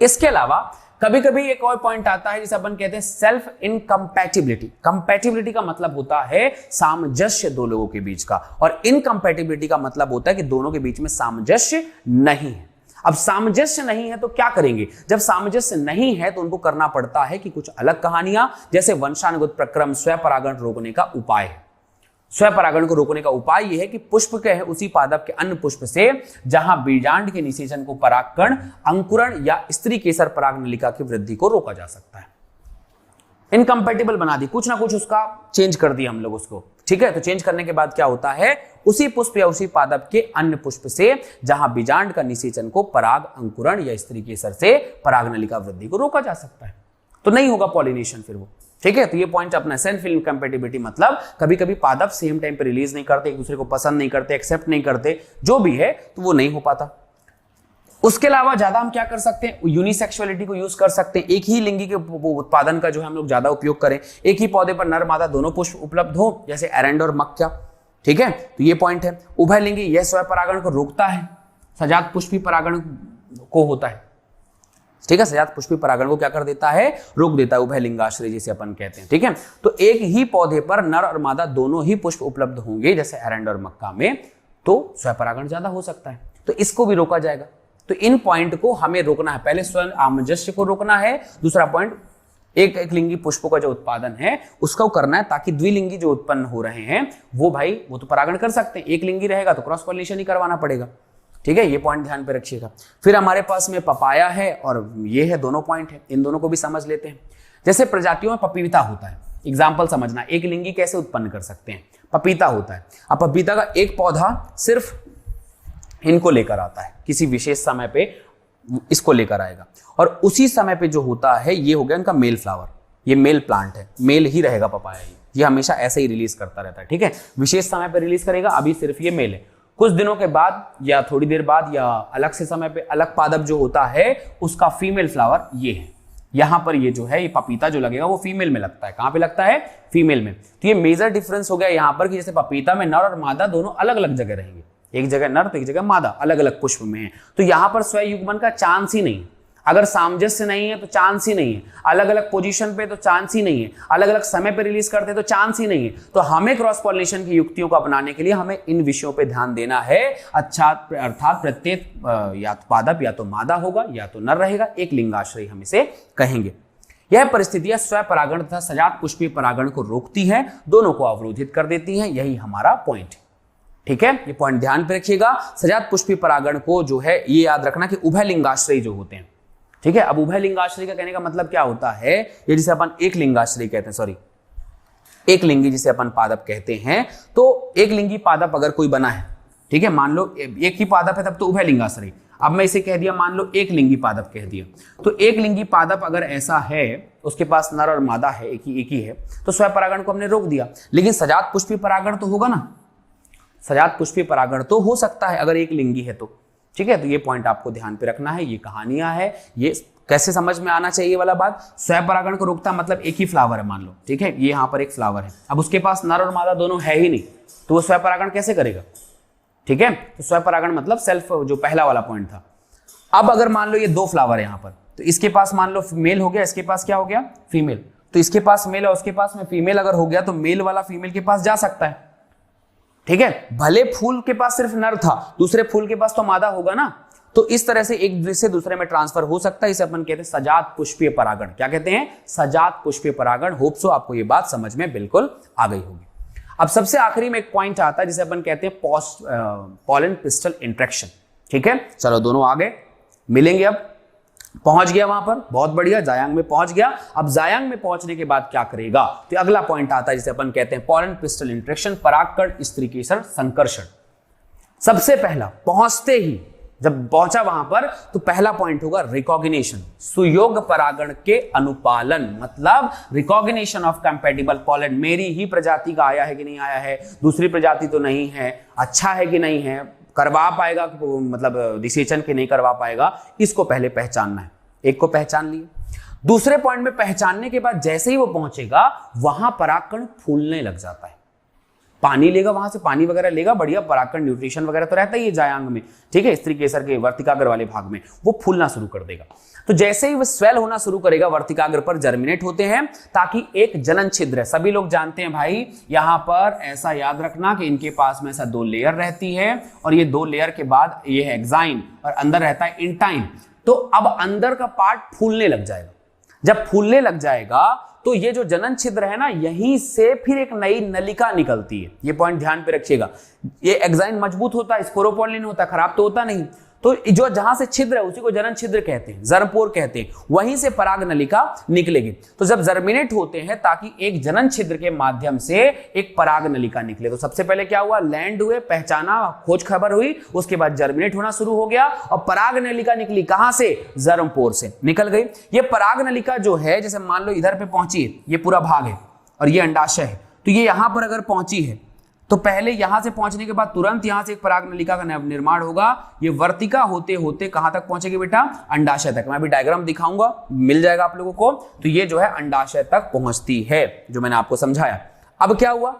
Speaker 1: इसके अलावा कभी कभी एक और पॉइंट आता है जिसे अपन कहते हैं सेल्फ इनकम्पैटिबिलिटी। कंपैटिबिलिटी का मतलब होता है सामंजस्य दो लोगों के बीच का, और इनकम्पैटिबिलिटी का मतलब होता है कि दोनों के बीच में सामंजस्य नहीं है। अब सामंजस्य नहीं है तो क्या करेंगे? जब सामंजस्य नहीं है तो उनको करना पड़ता है कि कुछ अलग कहानियां, जैसे वंशानुगत प्रक्रम, स्वपरागण रोकने का उपाय है। स्वपरागण को रोकने का उपाय यह है कि पुष्प के है उसी पादप के अन्य पुष्प से जहां बीजांड के निषेचन को परागकण, अंकुरण या स्त्री केसर पराग नलिका की वृद्धि को रोका जा सकता है। इनकम्पैटिबल बना दी, कुछ ना कुछ उसका चेंज कर दिया हम लोग उसको। ठीक है। तो चेंज करने के बाद क्या होता है? उसी पुष्प या उसी पादप के अन्य पुष्प से जहां बीजांड का निषेचन को पराग, अंकुरण या स्त्री केसर से पराग नलिका वृद्धि को रोका जा सकता है, तो नहीं होगा पॉलिनेशन फिर वो। ठीक है। तो ये पॉइंट अपना सेल्फ इनकम्पैटिबिलिटी, मतलब कभी कभी पादप सेम टाइम पे रिलीज नहीं करते, एक दूसरे को पसंद नहीं करते, एक्सेप्ट नहीं करते, जो भी है, तो वो नहीं हो पाता। उसके अलावा ज्यादा हम क्या कर सकते हैं? यूनिसेक्सुअलिटी को यूज कर सकते हैं। एक ही लिंगी के उत्पादन का जो है हम लोग ज्यादा उपयोग करें, एक ही पौधे पर नर मादा दोनों पुष्प उपलब्ध हो, जैसे एरेंड और मक्या। ठीक है। तो ये पॉइंट है। उभय लिंगी, यह स्वपरागण को रोकता है, सजात पुष्पी परागण को होता है। ठीक है। सजात पुष्पी परागण को क्या कर देता है? रोक देता है, उभय लिंगाश्रय जिसे अपन कहते हैं। ठीक है। तो एक ही पौधे पर नर और मादा दोनों ही पुष्प उपलब्ध होंगे, जैसे एरेंड और मक्का में, तो स्वपरागण ज्यादा हो सकता है, तो इसको भी रोका जाएगा। तो इन पॉइंट को हमें रोकना है, पहले स्वयं आमंजस्य को रोकना है, दूसरा पॉइंट एक लिंगी पुष्पों का जो उत्पादन है उसको करना है, ताकि द्विलिंगी जो उत्पन्न हो रहे हैं वो भाई वो तो परागण कर सकते हैं, एक लिंगी रहेगा तो क्रॉस पॉलिनेशन ही करवाना पड़ेगा। ठीक है। ये पॉइंट ध्यान पे रखिएगा। फिर हमारे पास में पपाया है और ये है, दोनों पॉइंट है, इन दोनों को भी समझ लेते हैं। जैसे प्रजातियों में पपीता होता है, एग्जाम्पल समझना, एक लिंगी कैसे उत्पन्न कर सकते हैं? पपीता होता है, अब पपीता का एक पौधा सिर्फ इनको लेकर आता है, किसी विशेष समय पे इसको लेकर आएगा, और उसी समय पे जो होता है ये हो गया इनका मेल फ्लावर, ये मेल प्लांट है, मेल ही रहेगा पपाया, ये हमेशा ऐसे ही रिलीज करता रहता है। ठीक है। विशेष समय पे रिलीज करेगा, अभी सिर्फ ये मेल है। कुछ दिनों के बाद या थोड़ी देर बाद या अलग से समय पे अलग पादप जो होता है उसका फीमेल फ्लावर ये है। यहां पर ये जो है ये पपीता जो लगेगा वो फीमेल में लगता है। कहां पे लगता है? फीमेल में। तो ये मेजर डिफरेंस हो गया यहां पर कि जैसे पपीता में नर और मादा दोनों अलग अलग जगह रहेंगे, एक जगह नर तो एक जगह मादा, अलग अलग पुष्प में है। तो यहां पर स्वयुग्मन का चांस ही नहीं, अगर सामंजस्य नहीं है तो चांस ही नहीं है, अलग अलग पोजीशन पे तो चांस ही नहीं है, अलग अलग समय पे रिलीज करते तो चांस ही नहीं है। तो हमें क्रॉस पॉलिनेशन की युक्तियों को अपनाने के लिए हमें इन विषयों पे ध्यान देना है। अच्छा, अर्थात प्रत्येक या तो पादप या तो मादा होगा या तो नर रहेगा, एक लिंगाश्रयी हम इसे कहेंगे। यह परिस्थितियां स्वपरागण तथा सजात पुष्पीय परागण को रोकती हैं, दोनों को अवरोधित कर देती हैं, यही हमारा पॉइंट है। ठीक है। ये पॉइंट ध्यान पे रखिएगा। सजात पुष्पीय परागण को जो है ये याद रखना कि उभय लिंगाश्रयी जो होते हैं। ठीक है। अब उभय लिंगाश्रयी का कहने का मतलब क्या होता है? ये जिसे अपन एक लिंगाश्रयी कहते हैं, सॉरी एक लिंगी जिसे अपन पादप कहते हैं, तो एक लिंगी पादप अगर कोई बना है, ठीक है, मान लो एक ही पादप है तब तो उभय लिंगाश्रयी। अब मैं इसे कह दिया, मान लो एक लिंगी पादप कह दिया, तो एक लिंगी पादप अगर ऐसा है, उसके पास नर और मादा है, एक ही है, तो स्वपरागण को हमने रोक दिया। लेकिन सजात पुष्पीय परागण तो होगा ना, सजात पुष्पीय परागण तो हो सकता है अगर एक लिंगी है तो। ठीक है। तो ये पॉइंट आपको ध्यान पे रखना है। ये कहानियां है, ये कैसे समझ में आना चाहिए वाला बात। स्वपरागण को रोकता मतलब एक ही फ्लावर है मान लो, ठीक है, ये यहाँ पर एक फ्लावर है, अब उसके पास नर और मादा दोनों है ही नहीं, तो वो स्वपरागण कैसे करेगा? ठीक है। तो स्वपरागण मतलब सेल्फ, जो पहला वाला पॉइंट था। अब अगर मान लो ये दो फ्लावर है यहाँ पर, तो इसके पास मान लो मेल हो गया, इसके पास क्या हो गया, फीमेल। तो इसके पास मेल और उसके पास में फीमेल अगर हो गया तो मेल वाला फीमेल के पास जा सकता है। ठीक है, भले फूल के पास सिर्फ नर था, दूसरे फूल के पास तो मादा होगा ना, तो इस तरह से एक से दूसरे में ट्रांसफर हो सकता है। इसे अपन कहते हैं सजात पुष्पीय परागण। क्या कहते हैं, सजात पुष्पीय परागण। होप सो आपको ये बात समझ में बिल्कुल आ गई होगी। अब सबसे आखिरी में एक पॉइंट आता है जिसे अपन कहते हैं पॉलन पिस्टल इंटरेक्शन। ठीक है, चलो दोनों आगे मिलेंगे। अब पहुंच गया वहां पर, बहुत बढ़िया, जायांग में पहुंच गया। अब जायांग में पहुंचने के बाद क्या करेगा, तो अगला पॉइंट आता है जिसे अपन कहते हैं पॉलन पिस्टल इंटरेक्शन, परागकण स्त्रीकेसर संकर्षण। सबसे पहला पहुंचते ही जब पहुंचा वहां पर तो पहला पॉइंट होगा रिकॉग्निशन, सुयोग परागण के अनुपालन, मतलब रिकॉग्निशन ऑफ कंपैटिबल पॉलन। मेरी ही प्रजाति का आया है कि नहीं आया है, दूसरी प्रजाति तो नहीं है, अच्छा है कि नहीं है, करवा पाएगा मतलब निषेचन के नहीं करवा पाएगा, इसको पहले पहचानना है। एक को पहचान लिए, दूसरे पॉइंट में पहचानने के बाद जैसे ही वो पहुंचेगा वहां परागकण फूलने लग जाता है। पानी लेगा, वहां से पानी वगैरह लेगा, बढ़िया परागकण न्यूट्रिशन वगैरह तो रहता ही है जायांग में। ठीक है, स्त्री केसर के वर्तिकाग्र वाले भाग में वो फूलना शुरू कर देगा। तो जैसे ही वो स्वेल होना शुरू करेगा वर्तिकाग्र पर जर्मिनेट होते हैं, ताकि एक जनन छिद्र है। सभी लोग जानते हैं भाई, यहां पर ऐसा याद रखना कि इनके पास में ऐसा 2 लेयर रहती है और ये 2 लेयर के बाद ये है एक्साइन और अंदर रहता है इंटाइन। तो अब अंदर का पार्ट फूलने लग जाएगा। जब फूलने लग जाएगा तो ये जो जनन छिद्र है ना, यहीं से फिर एक नई नलिका निकलती है। ये पॉइंट ध्यान पे रखिएगा। ये एक्साइन मजबूत होता है, स्पोरोपोलिन होता है, खराब तो होता नहीं। तो जो जहां से छिद्र है उसी को जनन छिद्र कहते हैं, जर्मपोर कहते हैं। वहीं से पराग नलिका निकलेगी। तो जब जर्मिनेट होते हैं ताकि एक जनन छिद्र के माध्यम से एक पराग नलिका निकले, तो सबसे पहले क्या हुआ, लैंड हुए, पहचाना, खोज खबर हुई, उसके बाद जर्मिनेट होना शुरू हो गया और पराग नलिका निकली कहां से, जर्मपोर से निकल गई। ये पराग नलिका जो है, जैसे मान लो इधर पे पहुंची है, ये पूरा भाग है और ये अंडाशय है, तो ये यहां पर अगर पहुंची है तो पहले यहां से पहुंचने के बाद तुरंत यहां से एक पराग नलिका का निर्माण होगा। ये वर्तिका होते होते कहां तक पहुंचेगी बेटा, अंडाशय तक। मैं अभी डायग्राम दिखाऊंगा, मिल जाएगा आप लोगों को। तो ये जो है अंडाशय तक पहुंचती है, जो मैंने आपको समझाया। अब क्या हुआ,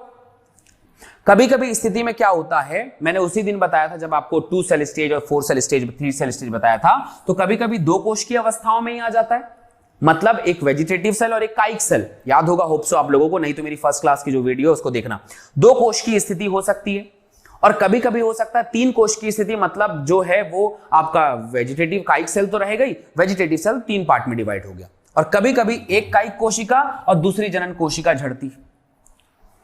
Speaker 1: कभी कभी स्थिति में क्या होता है, मैंने उसी दिन बताया था जब आपको 2 सेल स्टेज और 4 सेल स्टेज, 3 सेल स्टेज बताया था, तो कभी कभी 2 कोश की अवस्थाओं में ही आ जाता है। मतलब एक वेजिटेटिव सेल और एक काइक सेल, याद होगा होप सो आप लोगों को, नहीं तो मेरी फर्स्ट क्लास की जो वीडियो है उसको देखना। 2 कोश की स्थिति हो सकती है और कभी कभी हो सकता है 3 कोश की स्थिति, मतलब जो है वो आपका वेजिटेटिव काइक सेल तो रहेगा ही, वेजिटेटिव सेल 3 पार्ट में डिवाइड हो गया। और कभी कभी एक काइक कोशिका और दूसरी जनन कोशिका झड़ती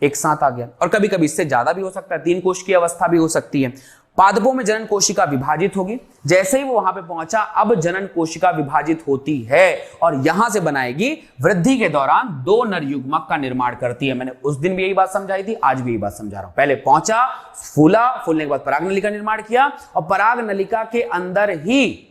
Speaker 1: एक साथ आ गया, और कभी कभी इससे ज्यादा भी हो सकता है, 3 कोश की अवस्था भी हो सकती है। पादपों में जनन कोशिका विभाजित होगी। जैसे ही वो वहां पे पहुंचा, अब जनन कोशिका विभाजित होती है और यहां से बनाएगी, वृद्धि के दौरान 2 नर युग्मक का निर्माण करती है। मैंने उस दिन भी यही बात समझाई थी, आज भी यही बात समझा रहा हूं। पहले पहुंचा, फूला, फूलने के बाद पराग नलिका निर्माण किया और पराग नलिका के अंदर ही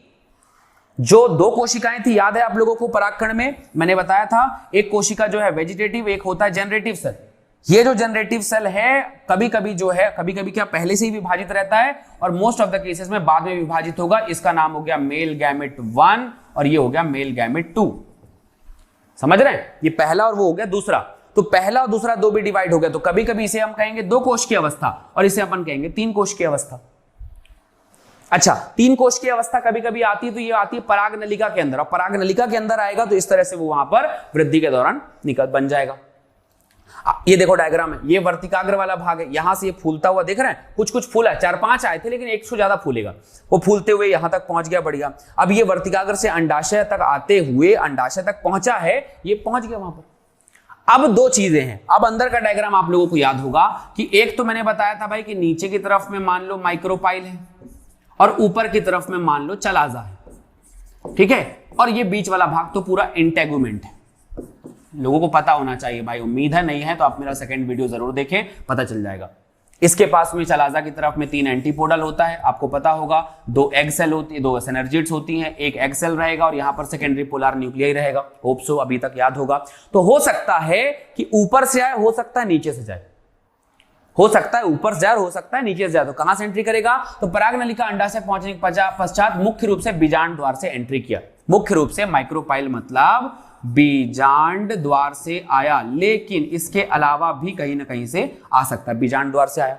Speaker 1: जो 2 कोशिकाएं थी, याद है आप लोगों को, परागकण में मैंने बताया था एक कोशिका जो है वेजिटेटिव, एक होता है जनरेटिव सेल। ये जो जनरेटिव सेल है कभी कभी जो है, कभी कभी क्या पहले से ही विभाजित रहता है और मोस्ट ऑफ द केसेस में बाद में विभाजित होगा। इसका नाम हो गया मेल गैमेट 1 और ये हो गया मेल गैमेट 2। समझ रहे हैं, ये पहला और वो हो गया दूसरा। तो पहला और दूसरा 2 भी डिवाइड हो गया, तो कभी कभी इसे हम कहेंगे 2 कोश की अवस्था और इसे अपन कहेंगे 3 कोश की अवस्था। अच्छा, 3 कोश की अवस्था कभी कभी आती है, तो ये आती है पराग नलिका के अंदर, और पराग नलिका के अंदर आएगा तो इस तरह से वो वहां पर वृद्धि के दौरान निकल बन जाएगा। ये देखो डायग्राम है, ये वर्तिकाग्र वाला भाग है, यहां से ये फूलता हुआ देख रहे हैं, कुछ कुछ फूला, 4-5 आए थे लेकिन 100 ज्यादा फूलेगा। वो फूलते हुए यहां तक पहुंच गया, बढ़िया। अब ये वर्तिकाग्र से अंडाशय तक आते हुए अंडाशय तक पहुंचा है, ये पहुंच गया वहां पर। अब 2 चीजें हैं। अब अंदर का डायग्राम आप लोगों को याद होगा कि एक तो मैंने बताया था भाई कि नीचे की तरफ में मान लो माइक्रोपाइल है और ऊपर की तरफ में मान लो चलाजा है, ठीक है, और ये बीच वाला भाग तो पूरा इंटेगुमेंट है। लोगों को पता होना चाहिए भाई, उम्मीद है, नहीं है तो आप मेरा सेकंड वीडियो जरूर देखें, पता चल जाएगा। इसके पास में चलाजा की तरफ में 3 एंटीपोडल होता है, आपको पता होगा। 2 एग सेल होती है, 2 सिनर्जिड्स होती हैं, 1 एग सेल रहेगा और यहां पर सेकेंडरी पोलर न्यूक्लियाई रहेगा। होप सो अभी तक याद होगा। तो हो सकता है कि ऊपर से आए, हो सकता है नीचे से जाए, हो सकता है ऊपर से जाए, हो सकता है नीचे से जाए। तो कहां से एंट्री करेगा, तो पराग नलिका अंडाशय पहुंचने के पश्चात मुख्य रूप से बीजांड द्वार से एंट्री किया। मुख्य रूप से माइक्रोपाइल मतलब बीजांड द्वार से आया, लेकिन इसके अलावा भी कहीं ना कहीं से आ सकता है, बीजांड द्वार से आया।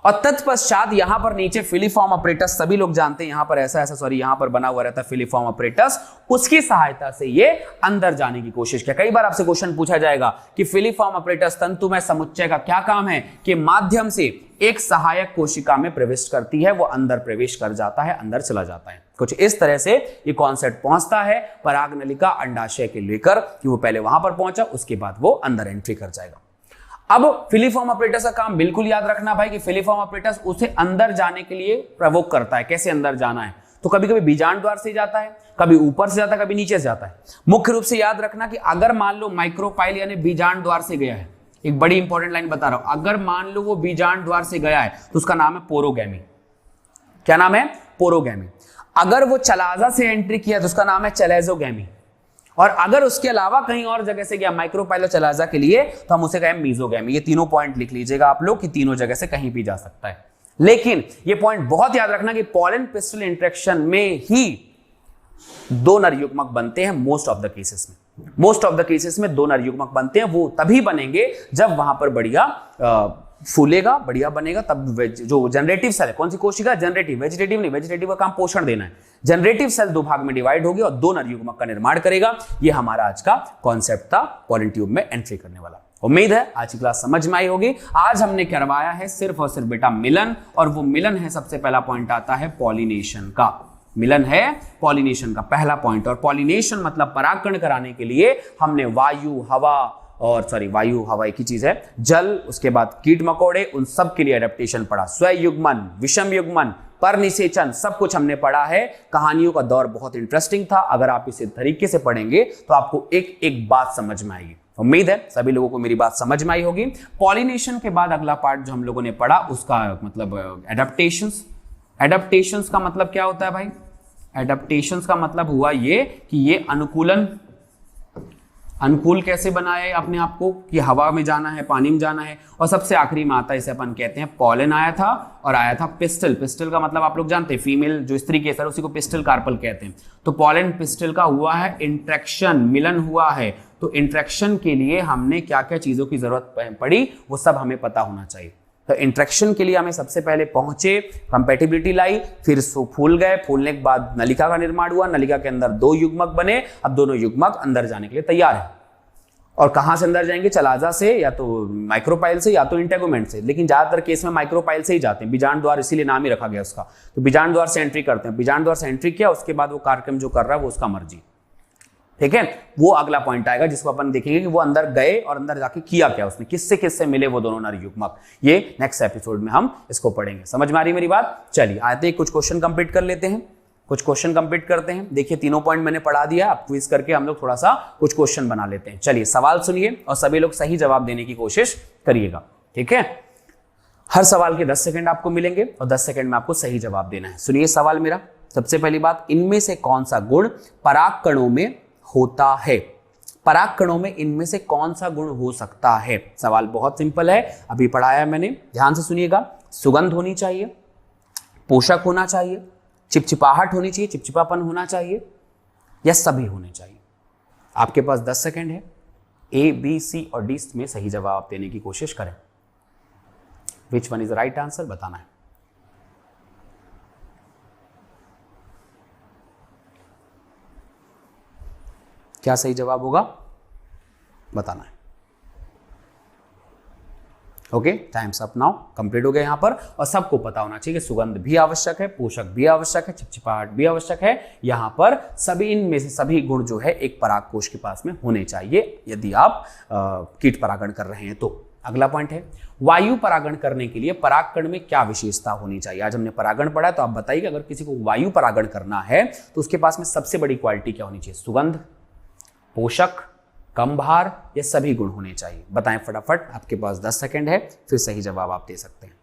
Speaker 1: और तत्पश्चात यहां पर नीचे फिलिफॉर्म अपरेटस, सभी लोग जानते हैं यहां पर यहां पर बना हुआ रहता है फिलिफॉर्म अपरेटस, उसकी सहायता से ये अंदर जाने की कोशिश किया। कई बार आपसे क्वेश्चन पूछा जाएगा कि फिलिफॉर्म अपरेटस तंतुमय समुच्चय का क्या काम है, कि माध्यम से एक सहायक कोशिका में प्रवेश करती है, वो अंदर प्रवेश कर जाता है, अंदर चला जाता है। कुछ इस तरह से ये कॉन्सेप्ट पहुंचता है परागनलिका अंडाशय के लेकर, कि वो पहले वहां पर पहुंचा, उसके बाद वो अंदर एंट्री कर जाएगा। अब फिलिफॉर्म अपरेटस का काम बिल्कुल याद रखना भाई कि फिलिफॉर्म अपरेटस उसे अंदर जाने के लिए प्रवोक करता है। कैसे अंदर जाना है, तो कभी कभी बीजांड द्वार से जाता है, कभी ऊपर से जाता है, कभी नीचे से जाता है। मुख्य रूप से याद रखना कि अगर मान लो माइक्रोपाइल यानी बीजांड द्वार से गया है, एक बड़ी इंपॉर्टेंट लाइन बता रहा हूं, अगर मान लो वो बीजांड द्वार से गया है तो उसका नाम है पोरोगैमी। क्या नाम है? पोरोगैमी। अगर वो चलाजा से एंट्री किया तो उसका नाम है चलेजोगैमी। और अगर उसके अलावा कहीं और जगह से गया माइक्रोपाइल और चलाजा के लिए तो हम उसे कहें मीजोगैमी। ये तीनों पॉइंट लिख लीजिएगा आप लोग कि तीनों जगह से कहीं भी जा सकता है। लेकिन ये पॉइंट बहुत याद रखना कि पॉलन पिस्टल इंटरेक्शन में ही दो नर युग्मक बनते हैं। मोस्ट ऑफ द केसेस में दो नर युग्मक बनते हैं। वो तभी बनेंगे जब वहां पर बढ़िया फूलेगा, बढ़िया बनेगा, तब जो जनरेटिव सेल है, कौन सी कोशिका? जनरेटिव, वेजिटेटिव नहीं, वेजिटेटिव का काम पोषण देना है। जनरेटिव सेल दो भाग में डिवाइड होगी और दो नर युग्मक का निर्माण करेगा। ये हमारा आज का कॉन्सेप्ट था पॉलन ट्यूब में एंट्री करने वाला। उम्मीद है आज की क्लास समझ में आई होगी। आज हमने करवाया है सिर्फ और सिर्फ बेटा मिलन, और वो मिलन है, सबसे पहला पॉइंट आता है पॉलिनेशन का। मिलन है पॉलिनेशन का पहला पॉइंट। और पॉलिनेशन मतलब परागकण कराने के लिए हमने वायु, हवा एक ही चीज है, जल, उसके बाद कीट मकोड़े, उन सब के लिए एडेप्टेशन पढ़ा। स्वयुग्मन, विषम युग्मन, परनिषेचन, सब कुछ हमने पढ़ा है। कहानियों का दौर बहुत इंटरेस्टिंग था। अगर आप इसे तरीके से पढ़ेंगे तो आपको एक एक बात समझ में आएगी। उम्मीद है सभी लोगों को मेरी बात समझ में आई होगी। पॉलिनेशन के बाद अगला पार्ट जो हम लोगों ने पढ़ा उसका मतलब एडेप्टेशंस। एडेप्टेशंस का मतलब क्या होता है भाई? एडेप्टेशंस का मतलब हुआ ये कि ये अनुकूल कैसे बनाया अपने आप को, कि हवा में जाना है, पानी में जाना है। और सबसे आखिरी में आता है, इसे अपन कहते हैं पॉलन आया था, और आया था पिस्टल। पिस्टल का मतलब आप लोग जानते हैं, फीमेल जो स्त्री केसर उसी को पिस्टल कार्पल कहते हैं। तो पॉलन पिस्टल का हुआ है इंट्रैक्शन, मिलन हुआ है। तो इंट्रैक्शन के लिए हमने क्या क्या चीजों की जरूरत पड़ी वो सब हमें पता होना चाहिए। तो इंट्रैक्शन के लिए हमें सबसे पहले पहुंचे, कंपैटिबिलिटी लाई, फिर फूल गए, फूलने के बाद नलिका का निर्माण हुआ, नलिका के अंदर दो युग्मक बने। अब दोनों युग्मक अंदर जाने के लिए तैयार है। और कहां से अंदर जाएंगे? चलाजा से, या तो माइक्रोपाइल से, या तो इंटेगुमेंट से। लेकिन ज्यादातर केस में माइक्रोपाइल से ही जाते हैं, बीजांड द्वार इसीलिए नाम ही रखा गया उसका। तो बीजांड द्वार से एंट्री करते हैं। बीजांड द्वार से एंट्री किया, उसके बाद वो कार्यक्रम जो कर रहा है वो उसका मर्जी। ठीक है, वो अगला पॉइंट आएगा जिसको अपन देखेंगे कि वो अंदर गए और अंदर जाके किया क्या उसने, किससे किससे मिले वो दोनों नर युग्मक। ये नेक्स्ट एपिसोड में हम इसको पढ़ेंगे। समझ में आ रही मेरी बात? चलिए आते हैं, कुछ क्वेश्चन कंप्लीट कर लेते हैं। कुछ क्वेश्चन कंप्लीट करते हैं। देखिए तीनों पॉइंट मैंने पढ़ा दिया, अब क्विज करके हम लोग थोड़ा सा कुछ क्वेश्चन बना लेते हैं। चलिए सवाल सुनिए और सभी लोग सही जवाब देने की कोशिश करिएगा। ठीक है, हर सवाल के 10 सेकंड आपको मिलेंगे और 10 सेकंड में आपको सही जवाब देना है। सुनिए सवाल मेरा। सबसे पहली बात, इनमें से कौन सा गुण पराग कणों में होता है? पराग कणों में इनमें से कौन सा गुण हो सकता है? सवाल बहुत सिंपल है, अभी पढ़ाया मैंने, ध्यान से सुनिएगा। सुगंध होनी चाहिए, पोषक होना चाहिए, चिपचिपाहट होनी चाहिए, चिपचिपापन होना चाहिए, या सभी होने चाहिए। आपके पास 10 सेकंड है। ए, बी, सी और डी में सही जवाब देने की कोशिश करें। Which one is right answer बताना है। क्या सही जवाब होगा बताना है। Okay, times up now, complete हो गया यहां पर। और सबको पता होना चाहिए कि सुगंध भी आवश्यक है, पोषक भी आवश्यक है, चिपचिपाहट भी आवश्यक है। यहां पर सभी, इनमें से सभी गुण जो है एक परागकोश के पास में होने चाहिए यदि आप कीट परागण कर रहे हैं तो। अगला पॉइंट है, वायु परागण करने के लिए परागकण में क्या विशेषता होनी चाहिए? आज हमने परागण पढ़ा, तो आप बताइए अगर किसी को वायु परागण करना है तो उसके पास में सबसे बड़ी क्वालिटी क्या होनी चाहिए? सुगंध, पोषक, कम भार, ये सभी गुण होने चाहिए। बताएं फटाफट, आपके पास 10 सेकंड है, फिर सही जवाब आप दे सकते हैं।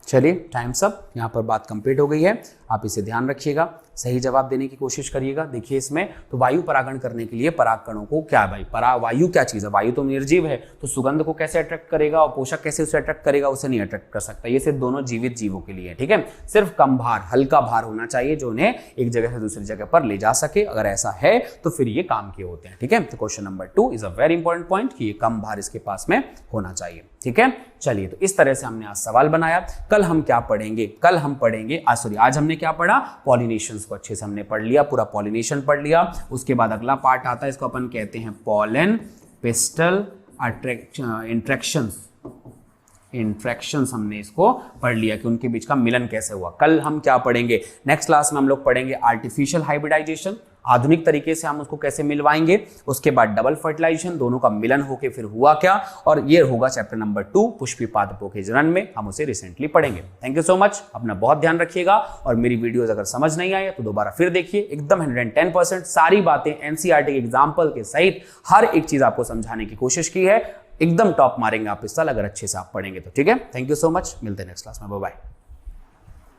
Speaker 1: चलिए टाइम्स अप, यहां पर बात कंप्लीट हो गई है। आप इसे ध्यान रखिएगा, सही जवाब देने की कोशिश करिएगा। देखिए इसमें तो वायु परागण करने के लिए पराग कणों को क्या भाई, वायु क्या चीज है, वायु तो निर्जीव है, तो सुगंध को कैसे अट्रैक्ट करेगा और पोषक कैसे उसे अट्रैक्ट करेगा, उसे नहीं अट्रैक्ट कर सकता। ये सिर्फ दोनों जीवित जीवों के लिए है, ठीक है। सिर्फ कम भार, हल्का भार होना चाहिए जो उन्हें एक जगह से दूसरी जगह पर ले जा सके। अगर ऐसा है तो फिर ये काम के होते हैं, ठीक है। तो question number 2 is a very important point कि ये कम भार इसके पास में होना चाहिए, ठीक है। चलिए, तो इस तरह से हमने आज सवाल बनाया। कल हम क्या पढ़ेंगे, कल हम पढ़ेंगे आज हमने क्या पढ़ा, पॉलिनेशंस को अच्छे से हमने पढ़ लिया, पूरा पॉलिनेशन पढ़ लिया। उसके बाद अगला पार्ट आता है, इसको अपन कहते हैं पॉलन पेस्टल इंट्रैक्शंस हमने इसको पढ़ लिया कि उनके बीच का मिलन कैसे हुआ। कल हम क्या पढ़ेंगे, नेक्स्ट क्लास में हम लोग पढ़ेंगे आर्टिफिशियल हाइब्रिडाइजेशन, आधुनिक तरीके से हम उसको कैसे मिलवाएंगे। उसके बाद डबल फर्टिलाइजेशन, दोनों का मिलन होके फिर हुआ क्या, और ये होगा चैप्टर नंबर 2 पुष्पी पादपों के जनन में, हम उसे रिसेंटली पढ़ेंगे। थैंक यू सो मच, अपना बहुत ध्यान रखिएगा। और मेरी वीडियोस अगर समझ नहीं आए तो दोबारा फिर देखिए, एकदम 110% सारी बातें एनसीईआरटी के एग्जाम्पल के सहित हर एक चीज आपको समझाने की कोशिश की है। एकदम टॉप मारेंगे आप इस साल अगर अच्छे से आप पढ़ेंगे तो, ठीक है। थैंक यू सो मच, मिलते हैं नेक्स्ट क्लास में, बाय बाय।